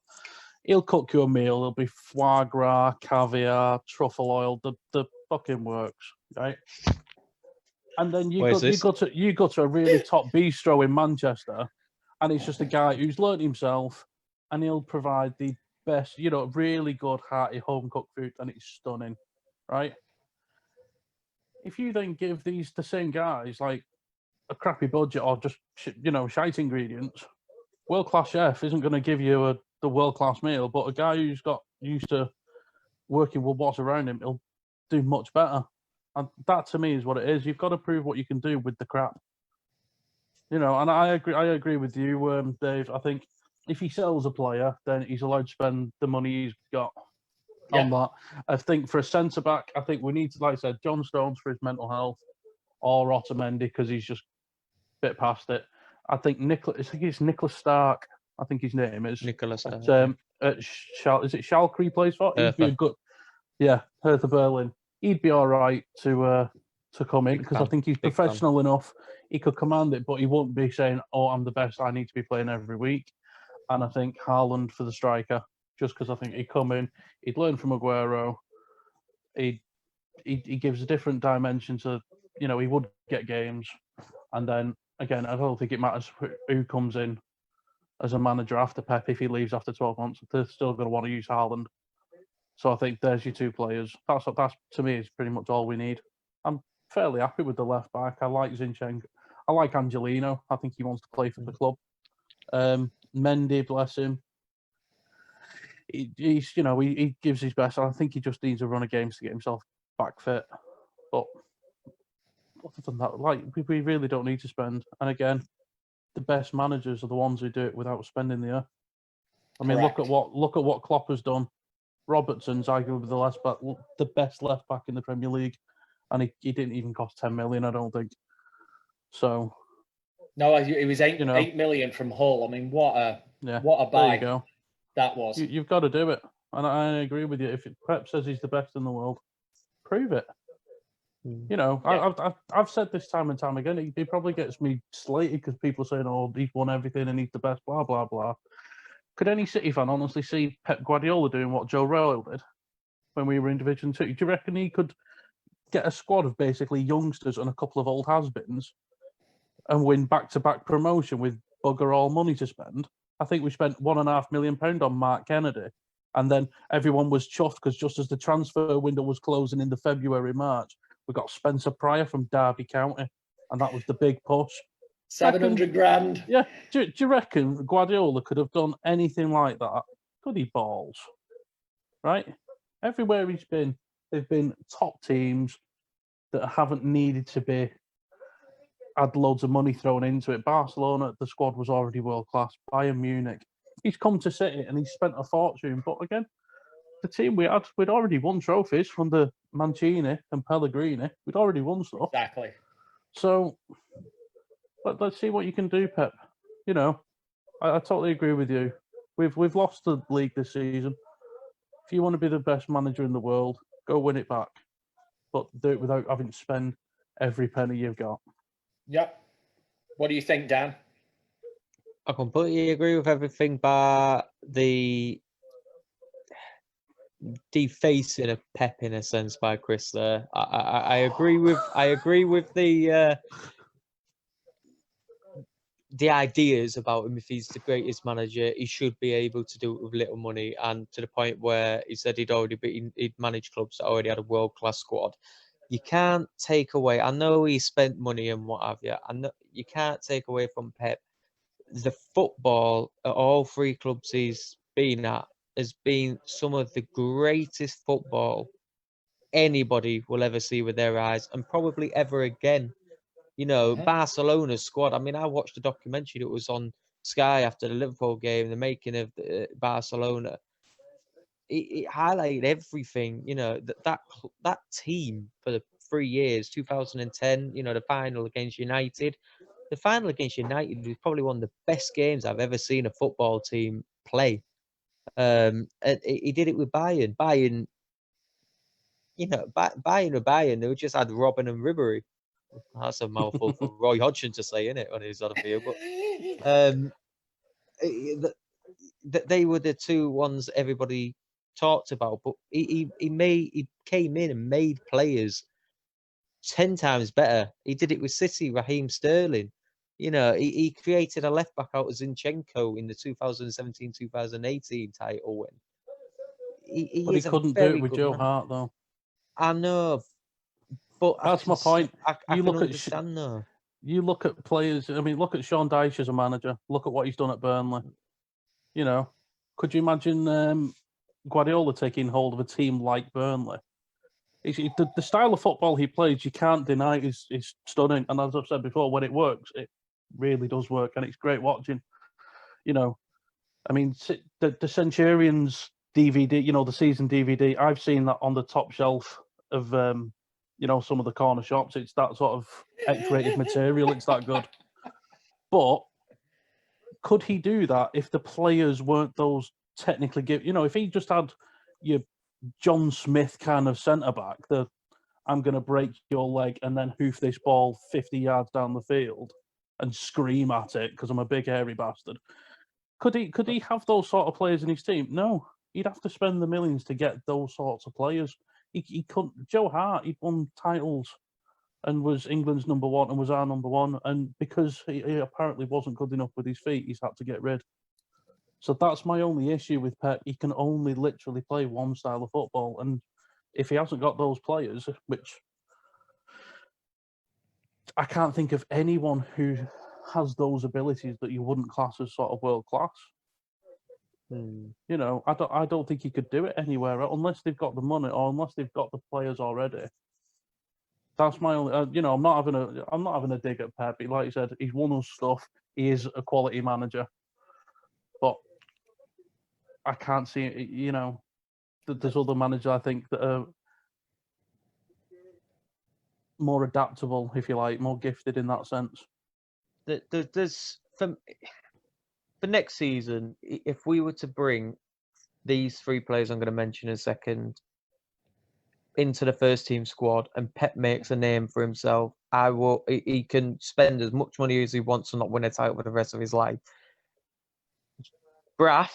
He'll cook you a meal. It'll be foie gras, caviar, truffle oil, the fucking works, right? And then you go to a really top bistro in Manchester, and it's just a guy who's learned himself, and he'll provide the best, really good, hearty, home-cooked food, and it's stunning, right? If you then give the same guys, like, a crappy budget or just, shite ingredients, world-class chef isn't going to give you the world-class meal, but a guy who's got used to working with what's around him, he'll do much better. And that, to me, is what it is. You've got to prove what you can do with the crap. And I agree with you, Dave. I think if he sells a player, then he's allowed to spend the money he's got on that. I think for a centre-back, I think we need to, like I said, John Stones for his mental health, or Otamendi because he's just a bit past it. I think it's Nicholas Stark, I think his name is. Nicholas Stark. Is it Schalke he plays for? He'd be a good... Yeah, Hertha Berlin. He'd be all right to come in because I think he's professional enough. He could command it, but he won't be saying, "Oh, I'm the best. I need to be playing every week." And I think Haaland for the striker, just because I think he'd come in, he'd learn from Aguero. He gives a different dimension to, he would get games, and then again, I don't think it matters who comes in as a manager after Pep. If he leaves after 12 months, they're still going to want to use Haaland. So I think there's your two players. That's to me is pretty much all we need. I'm fairly happy with the left back. I like Zinchenko. I like Angelino. I think he wants to play for the club. Mendy, bless him. He gives his best. I think he just needs a run of games to get himself back fit. But other than that, like we really don't need to spend. And again, the best managers are the ones who do it without spending the earth. I mean, look at what Klopp has done. Robertson's arguably the best left back in the Premier League, and he didn't even cost 10 million, I don't think. So no, it was 8 million from Hull. I mean, what a buy there you go. That was. You've got to do it, and I agree with you. If Pep says he's the best in the world, prove it. You know, yeah. I've said this time and time again. He probably gets me slated because people are saying, "Oh, he's won everything and he's the best." Blah blah blah. Could any City fan honestly see Pep Guardiola doing what Joe Royle did when we were in Division 2? Do you reckon he could get a squad of basically youngsters and a couple of old has-beens and win back-to-back promotion with bugger all money to spend? I think we spent £1.5 million on Mark Kennedy, and then everyone was chuffed because just as the transfer window was closing in the February, March, we got Spencer Pryor from Derby County, and that was the big push. 700 grand. Yeah. Do you reckon Guardiola could have done anything like that? Goody balls. Right? Everywhere he's been, they've been top teams that haven't needed to be had loads of money thrown into it. Barcelona, the squad was already world class. Bayern Munich. He's come to City and he's spent a fortune. But again, the team we'd already won trophies from the Mancini and Pellegrini. We'd already won stuff. Exactly. So let's see what you can do, Pep. You know, I totally agree with you. We've lost the league this season. If you want to be the best manager in the world, go win it back. But do it without having to spend every penny you've got. Yep. What do you think, Dan? I completely agree with everything but the defacing of Pep in a sense by Chris there. I agree with the ideas about him. If he's the greatest manager, he should be able to do it with little money, and to the point where he said he'd managed clubs that already had a world-class squad. You can't take away, I know he spent money and what have you, you can't take away from Pep the football at all three clubs he's been at has been some of the greatest football anybody will ever see with their eyes, and probably ever again. You know, Barcelona's squad. I mean, I watched a documentary that was on Sky after the Liverpool game, the making of Barcelona. It highlighted everything. You know, that team for the 3 years, 2010. You know, the final against United. The final against United was probably one of the best games I've ever seen a football team play. He did it with Bayern. Bayern, you know, Bayern. They just had Robin and Ribery. That's a mouthful for Roy Hodgson to say, isn't it, when he's on the field? But they were the two ones everybody talked about. But he came in and made players 10 times better. He did it with City, Raheem Sterling. You know, he created a left back out of Zinchenko in the 2017-2018 title win. But he couldn't do it with Joe Hart, though. I know, but that's my point. You look at players. I mean, look at Sean Dyche as a manager. Look at what he's done at Burnley. You know, could you imagine Guardiola taking hold of a team like Burnley? The style of football he plays, you can't deny, is stunning. And as I've said before, when it works, it really does work, and it's great watching. You know, I mean, the Centurions DVD, you know, the season DVD, I've seen that on the top shelf of, you know, some of the corner shops. It's that sort of X-rated material. It's that good. But could he do that if the players weren't those technically give? You know, if he just had your John Smith kind of centre-back, I'm going to break your leg and then hoof this ball 50 yards down the field and scream at it because I'm a big hairy bastard. Could he have those sort of players in his team? No. He'd have to spend the millions to get those sorts of players. He couldn't. Joe Hart, he'd won titles and was England's number one and was our number one. And because he apparently wasn't good enough with his feet, he's had to get rid. So that's my only issue with Pep. He can only literally play one style of football. And if he hasn't got those players, which I can't think of anyone who has those abilities that you wouldn't class as sort of world class. You know, I don't think he could do it anywhere unless they've got the money or unless they've got the players already. That's my only. You know, I'm not having a dig at Pep. Like you said, he's won us stuff. He is a quality manager, but I can't see. You know, that there's other managers I think that are more adaptable, if you like, more gifted in that sense. There's for next season, if we were to bring these 3 players I'm going to mention in a second into the first team squad, and Pep makes a name for himself, he can spend as much money as he wants and not win a title for the rest of his life. Braff,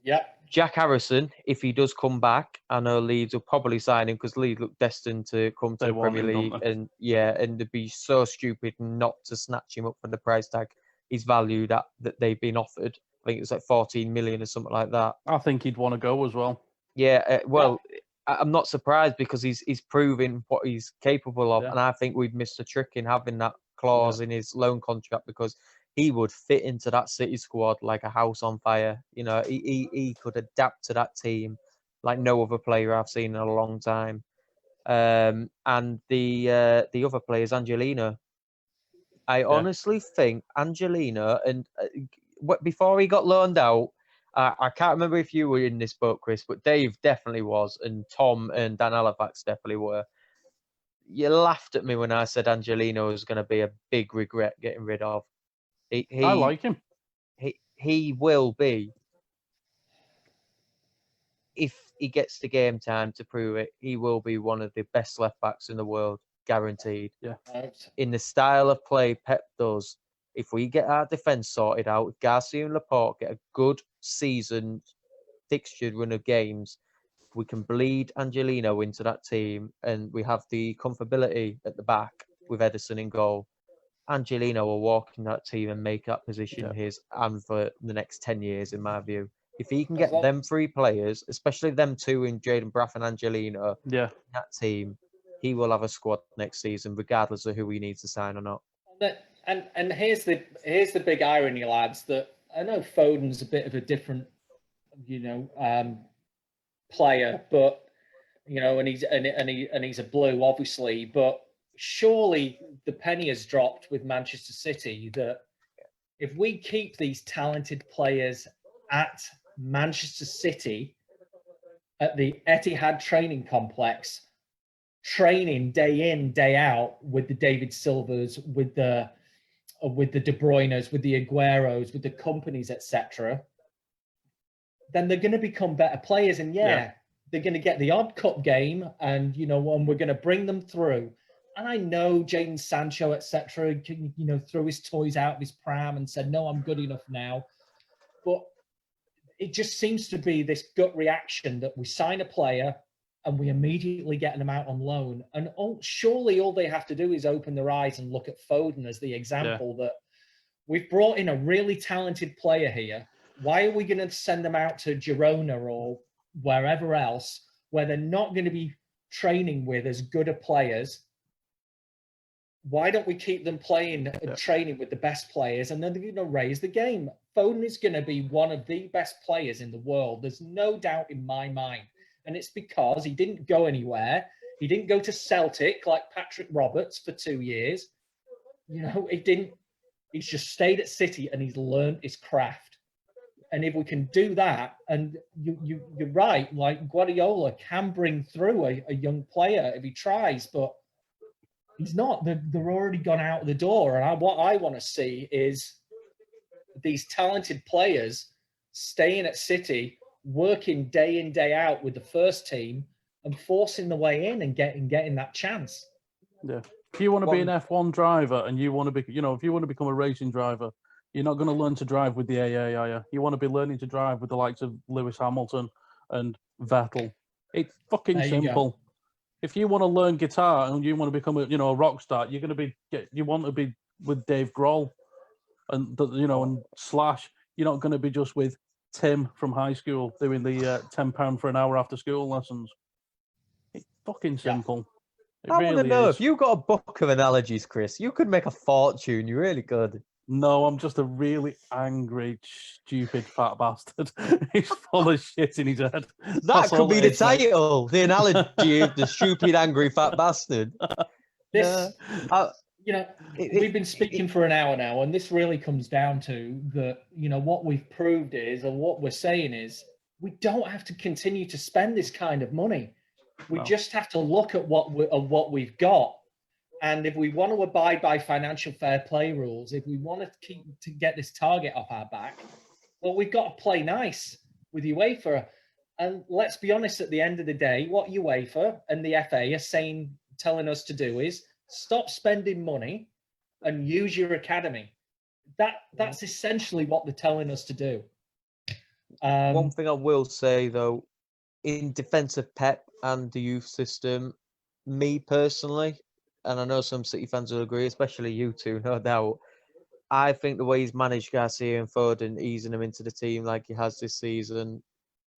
Yep. Jack Harrison, if he does come back, I know Leeds will probably sign him because Leeds look destined to come to They the want Premier him, don't League, they? and they'd be so stupid not to snatch him up for the price tag he's valued at that they've been offered. I think it's like 14 million or something like that. I think he'd want to go as well. Yeah, I'm not surprised because he's proving what he's capable of, Yeah. and I think we've missed a trick in having that clause in his loan contract because he would fit into that City squad like a house on fire. You know, he could adapt to that team like no other player I've seen in a long time. And the other player is Angelino. I honestly think Angelino, and before he got loaned out, I can't remember if you were in this boat, Chris, but Dave definitely was, and Tom and Dan Halifax definitely were. You laughed at me when I said Angelino was going to be a big regret getting rid of. I like him. He will be, if he gets the game time to prove it, he will be one of the best left backs in the world, guaranteed. Yeah. In the style of play Pep does, if we get our defence sorted out, if Garcia and Laporte get a good season fixtured run of games, we can bleed Angelino into that team, and we have the comfortability at the back with Ederson in goal. Angelino will walk in that team and make that position his and for the next 10 years, in my view. If he can get them 3 players, especially them 2 in Jaden Braff and Angelino, in that team, he will have a squad next season, regardless of who he needs to sign or not. And here's the big irony, lads, that I know Foden's a bit of a different, player, but and he's a blue, obviously, but surely the penny has dropped with Manchester City that if we keep these talented players at Manchester City at the Etihad training complex, training day in, day out with the David Silvers, with the De Bruynes, with the Agueros, with the companies, etc., then they're going to become better players. And they're going to get the odd cup game, and and we're going to bring them through. And I know Jadon Sancho, etc., threw his toys out of his pram and said, "No, I'm good enough now." But it just seems to be this gut reaction that we sign a player and we immediately get them out on loan. And surely all they have to do is open their eyes and look at Foden as the example that we've brought in a really talented player here. Why are we going to send them out to Girona or wherever else where they're not going to be training with as good a players? Why don't we keep them playing and training with the best players, and then they're going to raise the game? Foden is going to be one of the best players in the world. There's no doubt in my mind. And it's because he didn't go anywhere. He didn't go to Celtic like Patrick Roberts for 2 years. He didn't. He's just stayed at City and he's learned his craft. And if we can do that, and you're right, like Guardiola can bring through a young player if he tries, but he's not. They're already gone out the door. And what I want to see is these talented players staying at City, working day in, day out with the first team and forcing the way in and getting that chance. Yeah. If you want to be an F1 driver and you want to be, if you want to become a racing driver, you're not going to learn to drive with the AA, are you? You want to be learning to drive with the likes of Lewis Hamilton and Vettel. It's fucking simple. If you want to learn guitar and you want to become a rock star, you're going to be you want to be with Dave Grohl and and Slash. You're not going to be just with Tim from high school doing the £10 for an hour after school lessons. It's fucking simple. I want to know if you got a book of analogies, Chris. You could make a fortune. You really could. No, I'm just a really angry, stupid fat bastard. He's full of shit in his head. That That's all could be it the is, mate. title, the analogy of the stupid, angry, fat bastard. This, I- you know, it- we've been speaking for an hour now, and this really comes down to that, what we've proved is, or what we're saying is, we don't have to continue to spend this kind of money. We No. just have to look at what we've got. And if we want to abide by financial fair play rules, if we want to get this target off our back, well, we've got to play nice with UEFA. And let's be honest, at the end of the day, what UEFA and the FA are telling us to do is stop spending money and use your academy. That's essentially what they're telling us to do. One thing I will say, though, in defence of Pep and the youth system, me personally, and I know some City fans will agree, especially you two, no doubt, I think the way he's managed Garcia and Foden, easing them into the team like he has this season,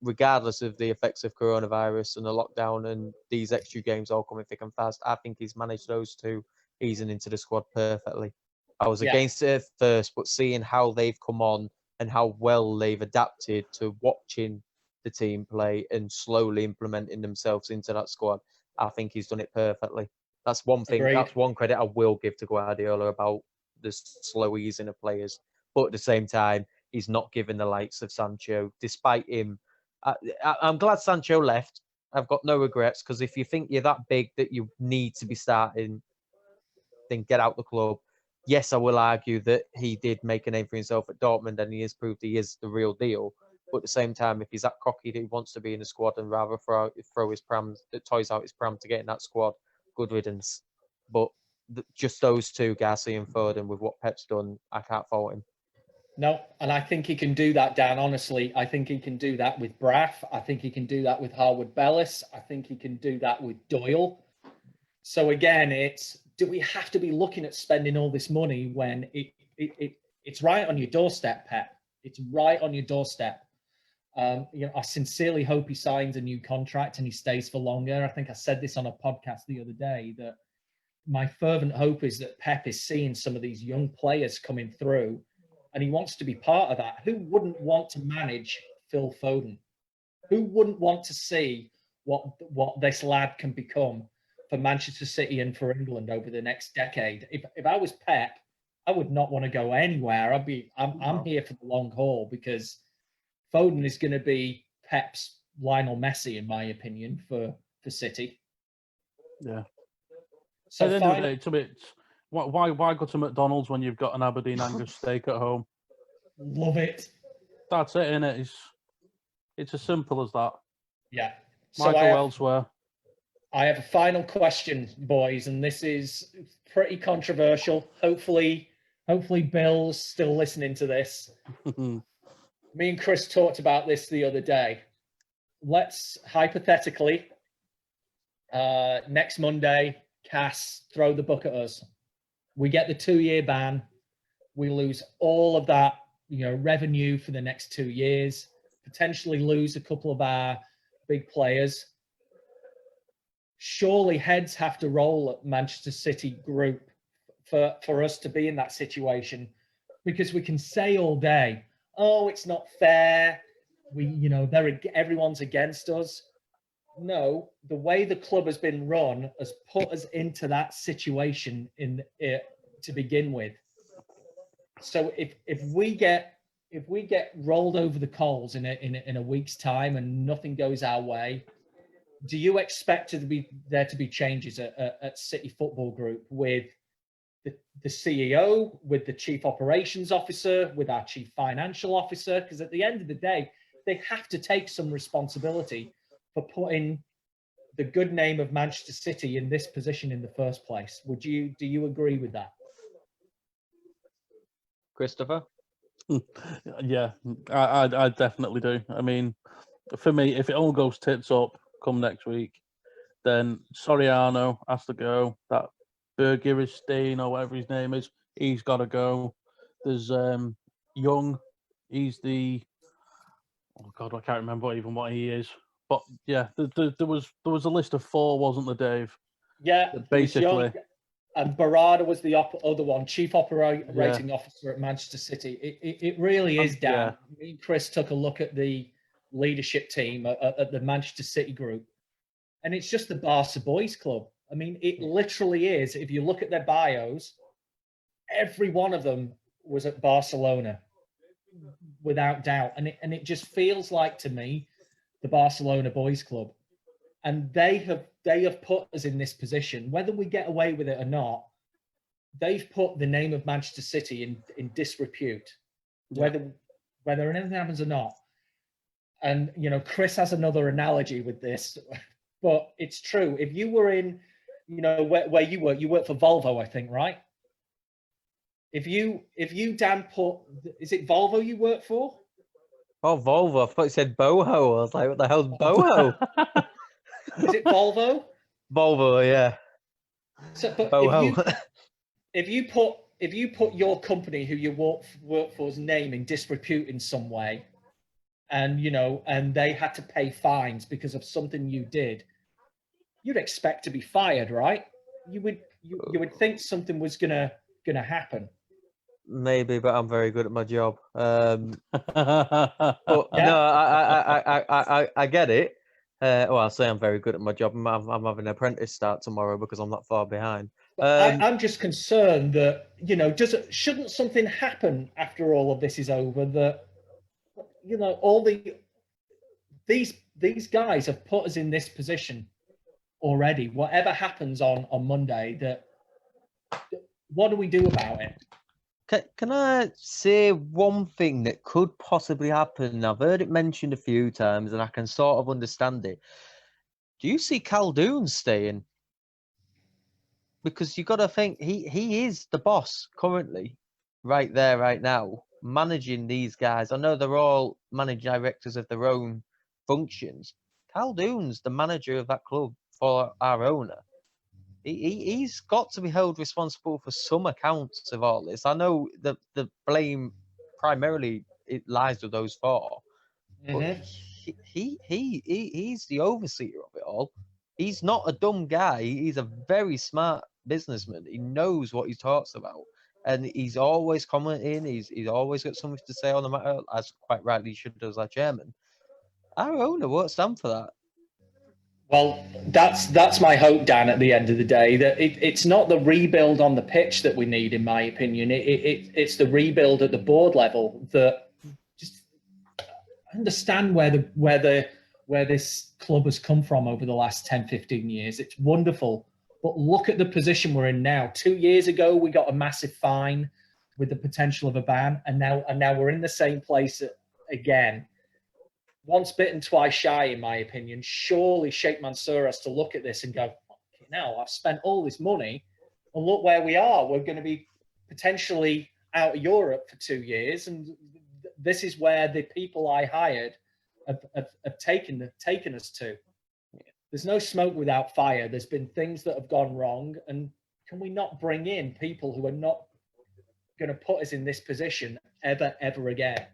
regardless of the effects of coronavirus and the lockdown and these extra games all coming thick and fast, I think he's managed those two easing into the squad perfectly. I was against it at first, but seeing how they've come on and how well they've adapted to watching the team play and slowly implementing themselves into that squad, I think he's done it perfectly. That's one thing. Agreed. That's one credit I will give to Guardiola about the slow easing of players. But at the same time, he's not given the likes of Sancho, despite him. I'm glad Sancho left. I've got no regrets, because if you think you're that big that you need to be starting, then get out the club. Yes, I will argue that he did make a name for himself at Dortmund and he has proved he is the real deal. But at the same time, if he's that cocky that he wants to be in the squad and rather throw his toys out his pram to get in that squad, good riddance. But just those two, Garcia and Foden, with what Pep's done, I can't fault him. No, and I think he can do that, Dan. Honestly, I think he can do that with Braff. I think he can do that with Harwood Bellis. I think he can do that with Doyle. So again, do we have to be looking at spending all this money when it's right on your doorstep, Pep? It's right on your doorstep. I sincerely hope he signs a new contract and he stays for longer. I think I said this on a podcast the other day that my fervent hope is that Pep is seeing some of these young players coming through and he wants to be part of that. Who wouldn't want to manage Phil Foden? Who wouldn't want to see what this lad can become for Manchester City and for England over the next decade? If I was Pep, I would not want to go anywhere. I'm here for the long haul, because Foden is going to be Pep's Lionel Messi, in my opinion, for City. Yeah. So at the end of the day, it's a bit. Why go to McDonald's when you've got an Aberdeen Angus steak at home? Love it. That's it, innit? It's as simple as that. Yeah. Might go elsewhere. I have a final question, boys, and this is pretty controversial. Hopefully Bill's still listening to this. Me and Chris talked about this the other day. Let's hypothetically, next Monday, CAS throw the book at us. We get the 2-year ban. We lose all of that, revenue for the next 2 years. Potentially lose a couple of our big players. Surely heads have to roll at Manchester City group for us to be in that situation, because we can say all day, oh, it's not fair. Everyone's against us. No, the way the club has been run has put us into that situation to begin with. So if we get rolled over the coals in a week's time and nothing goes our way, do you expect there to be changes at City Football Group with the CEO, with the chief operations officer, with our chief financial officer? Because at the end of the day, they have to take some responsibility for putting the good name of Manchester City in this position in the first place. Do you agree with that? Christopher? Yeah, I definitely do. I mean, for me, if it all goes tits up come next week, then Soriano has to go. That Bergerstein or whatever his name is, he's got to go. There's Young, he's the oh god, I can't remember even what he is. But yeah, there was a list of 4, wasn't there, Dave? Yeah, Basically, and Barada was the other one, chief operating officer at Manchester City. It really is, Dan. Yeah. Me and Chris took a look at the leadership team at the Manchester City group, and it's just the Barca Boys Club. I mean, it literally is. If you look at their bios, every one of them was at Barcelona, without doubt. And it just feels like, to me, the Barcelona Boys Club. And they have put us in this position, whether we get away with it or not. They've put the name of Manchester City in disrepute, whether anything happens or not. And Chris has another analogy with this, but it's true. If you were in, where you work for Volvo, I think, right? If you Dan is it Volvo you work for? Oh, Volvo. I thought you said boho. I was like, what the hell's boho? Is it Volvo? Volvo, yeah. So, but boho. if you put your company, who you work for's name in disrepute in some way, and and they had to pay fines because of something you did, you'd expect to be fired, right? You would think something was gonna happen. Maybe, but I'm very good at my job. But Yeah. no, I get it. Well, I'll say I'm very good at my job. I'm having an apprentice start tomorrow because I'm not far behind. I'm just concerned that shouldn't something happen after all of this is over? That all these guys have put us in this position already. Whatever happens on Monday, what do we do about it? Can I say one thing that could possibly happen? I've heard it mentioned a few times, and I can sort of understand it. Do you see Khaldoon staying? Because you got to think he is the boss currently, right there, right now, managing these guys. I know they're all managing directors of their own functions. Khaldoon's the manager of that club for our owner. He's got to be held responsible for some accounts of all this. I know the blame primarily it lies with those four, but he's the overseer of it all. He's not a dumb guy. He's a very smart businessman. He knows what he talks about, and he's always commenting. He's always got something to say on the matter, as quite rightly should as our chairman. Our owner won't stand for that. Well, that's my hope, Dan, at the end of the day, that it's not the rebuild on the pitch that we need, in my opinion. It's the rebuild at the board level, that just understand where this club has come from over the last 10, 15 years. It's wonderful. But look at the position we're in now. 2 years ago, we got a massive fine with the potential of a ban, and now we're in the same place again. Once bitten, twice shy, in my opinion. Surely Sheikh Mansour has to look at this and go, I've spent all this money, and look where we are. We're going to be potentially out of Europe for 2 years, and this is where the people I hired have taken us to. There's no smoke without fire. There's been things that have gone wrong, and can we not bring in people who are not going to put us in this position ever again?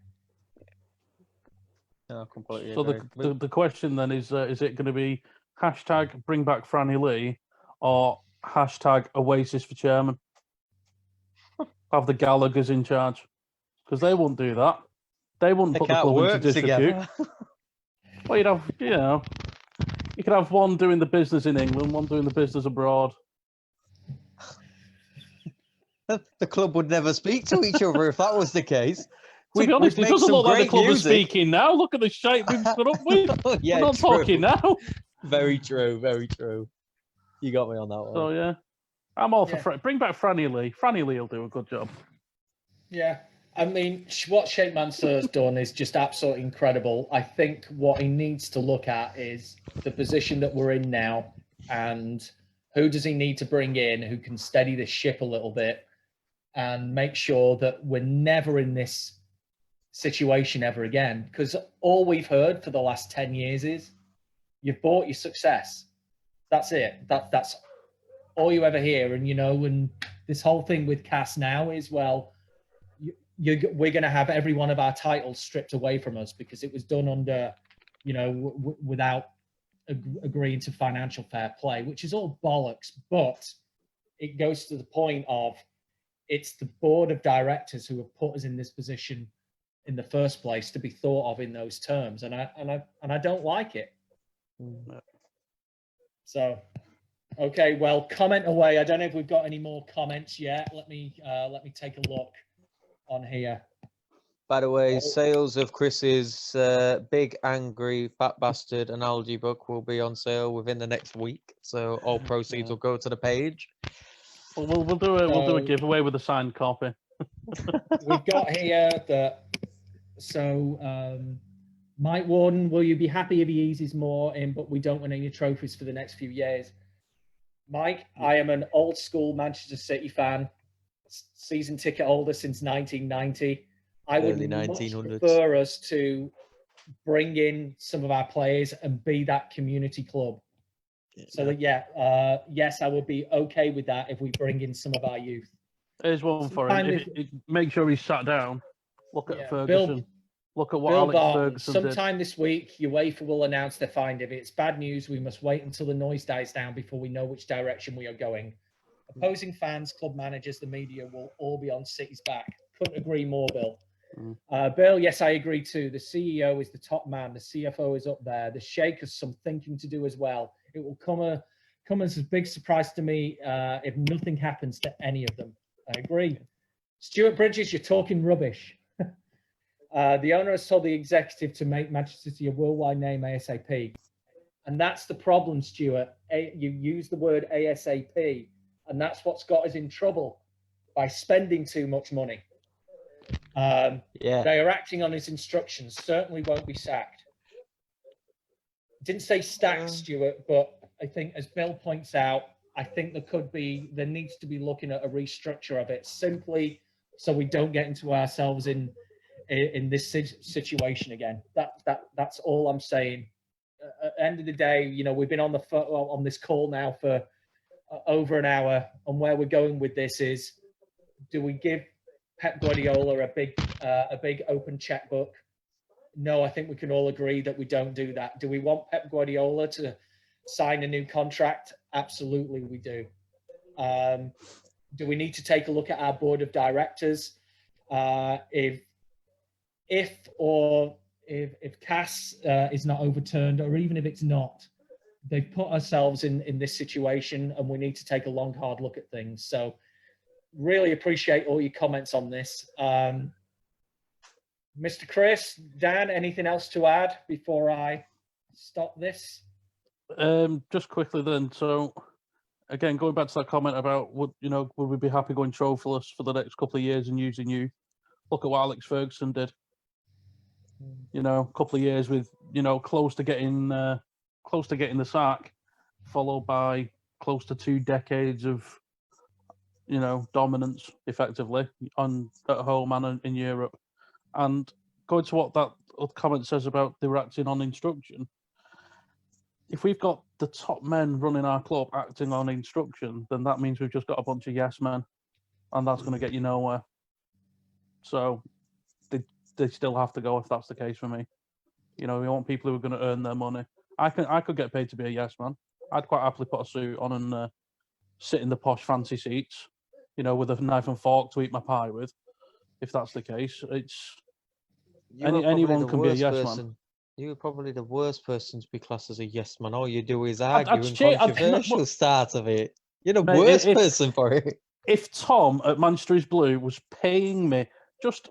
No, completely. So the question then is it going to be hashtag bring back Franny Lee or hashtag Oasis for chairman? Have the Gallaghers in charge, because they wouldn't do that. They wouldn't put the club into disrepute. Well, you'd have, you could have one doing the business in England, one doing the business abroad. The club would never speak to each other if that was the case. To be honest, it doesn't look like the club is speaking now. Look at the shape we've put up with. Yeah, we're not talking now. Very true, very true. You got me on that one. So, yeah. I'm all for bring back Franny Lee. Franny Lee will do a good job. Yeah. I mean, what Sheikh Mansour's done is just absolutely incredible. I think what he needs to look at is the position that we're in now, and who does he need to bring in who can steady the ship a little bit and make sure that we're never in this situation ever again. Because all we've heard for the last 10 years is you've bought your success. That's it. That's all you ever hear. And, and this whole thing with CAS now is, well, we're going to have every one of our titles stripped away from us because it was done under, without agreeing to financial fair play, which is all bollocks. But it goes to the point of it's the board of directors who have put us in this position in the first place to be thought of in those terms, and I don't like it. So, okay, well, comment away. I don't know if we've got any more comments yet. Let me take a look on here. By the way, sales of Chris's Big Angry Fat Bastard analogy book will be on sale within the next week. So all proceeds will go to the page. Well, we'll do a giveaway with a signed copy. We've got here that. So, Mike Warden, will you be happy if he eases more in, but we don't win any trophies for the next few years? Mike, I am an old school Manchester City fan, season ticket holder since 1990. I would much prefer us to bring in some of our players and be that community club. So that, yes, I would be okay with that if we bring in some of our youth. There's one for him. Make sure he's sat down. Look at Ferguson. Look at what Bill Alex Barton, Ferguson sometime this week, UEFA will announce their find. If it's bad news, we must wait until the noise dies down before we know which direction we are going. Opposing fans, club managers, the media will all be on City's back. Couldn't agree more, Bill. Bill, yes, I agree too. The CEO is the top man. The CFO is up there. The Sheikh has some thinking to do as well. It will come as a big surprise to me if nothing happens to any of them. I agree. Stuart Bridges, you're talking rubbish. The owner has told the executive to make Manchester City a worldwide name ASAP. And that's the problem, Stuart. You use the word ASAP, and that's what's got us in trouble by spending too much money. They are acting on his instructions, certainly won't be sacked. Didn't say stacked, Stuart, but I think, as Bill points out, I think there needs to be looking at a restructure of it, simply so we don't get into ourselves in this situation again. That's all I'm saying. At the end of the day, we've been on this call now for over an hour, and where we're going with this is, do we give Pep Guardiola a big open checkbook? No, I think we can all agree that we don't do that. Do we want Pep Guardiola to sign a new contract? Absolutely, we do. Do we need to take a look at our board of directors? If CAS is not overturned, or even if it's not, they've put ourselves in this situation, and we need to take a long, hard look at things. So really appreciate all your comments on this. Mr. Chris, Dan, anything else to add before I stop this? Just quickly then. So again, going back to that comment about would we be happy going trophyless for the next couple of years and using youth? Look at what Alex Ferguson did. A couple of years with close to getting the sack, followed by close to 2 decades of dominance effectively at home and in Europe. And going to what that comment says about they were acting on instruction, if we've got the top men running our club acting on instruction, then that means we've just got a bunch of yes men, and that's going to get you nowhere. So they still have to go if that's the case for me. We want people who are going to earn their money. I could get paid to be a yes man. I'd quite happily put a suit on and sit in the posh fancy seats, with a knife and fork to eat my pie with. If that's the case, anyone can be a yes man. You were probably the worst person to be classed as a yes man. All you do is argue and controversial start of it. You're the worst person for it. If Tom at Manchester is Blue was paying me just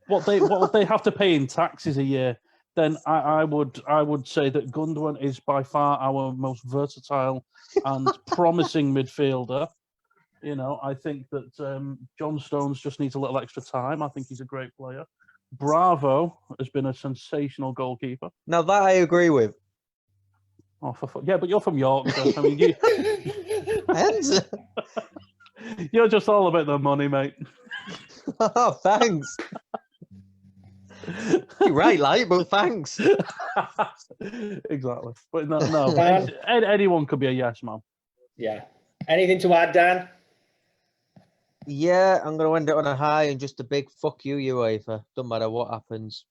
what they have to pay in taxes a year, then I would say that Gundogan is by far our most versatile and promising midfielder. I think that John Stones just needs a little extra time. I think he's a great player. Bravo has been a sensational goalkeeper. Now that I agree with. Oh, yeah, but you're from Yorkshire. I mean, you're just all about the money, mate. Oh, thanks. You're right, but thanks. Exactly. But no. Anyone could be a yes man. Yeah. Anything to add, Dan? Yeah, I'm going to end it on a high and just a big fuck you, UEFA. Doesn't matter what happens.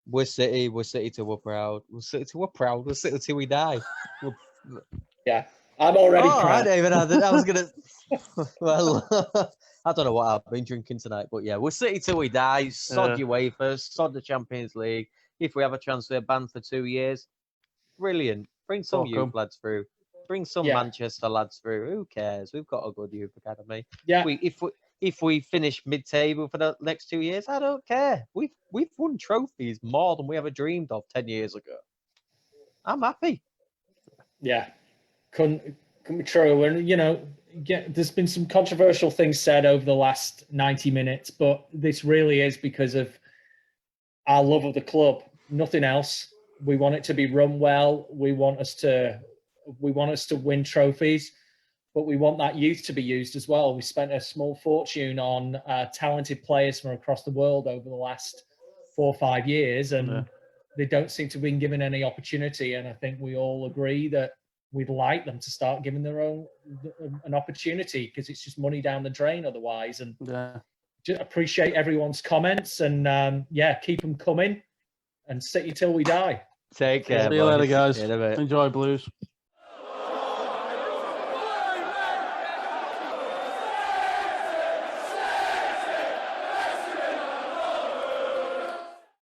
We're City till we're proud. We're City till we're proud. We're City till we die. Yeah. I'm already All right, proud. David. I was gonna. Well, I don't know what I've been drinking tonight, but yeah, we're City till we die. Sod UEFA, sod the Champions League. If we have a transfer ban for 2 years, brilliant. Bring some Fuck youth 'em. lads through. Bring some Yeah. Manchester lads through. Who cares? We've got a good youth academy. Yeah. If we finish mid-table for the next 2 years, I don't care. We've won trophies more than we ever dreamed of 10 years ago. I'm happy. Yeah. Couldn't be true. And, you know, there's been some controversial things said over the last 90 minutes, but this really is because of our love of the club. Nothing else. We want it to be run well. We want us to win trophies, but we want that youth to be used as well. We spent a small fortune on talented players from across the world over the last 4 or 5 years, and they don't seem to have been given any opportunity. And I think we all agree that we'd like them to start giving their own an opportunity, because it's just money down the drain otherwise. And just appreciate everyone's comments, and keep them coming, and City till we die. Take care. See you later, boys. guys. In a bit. Enjoy Blues.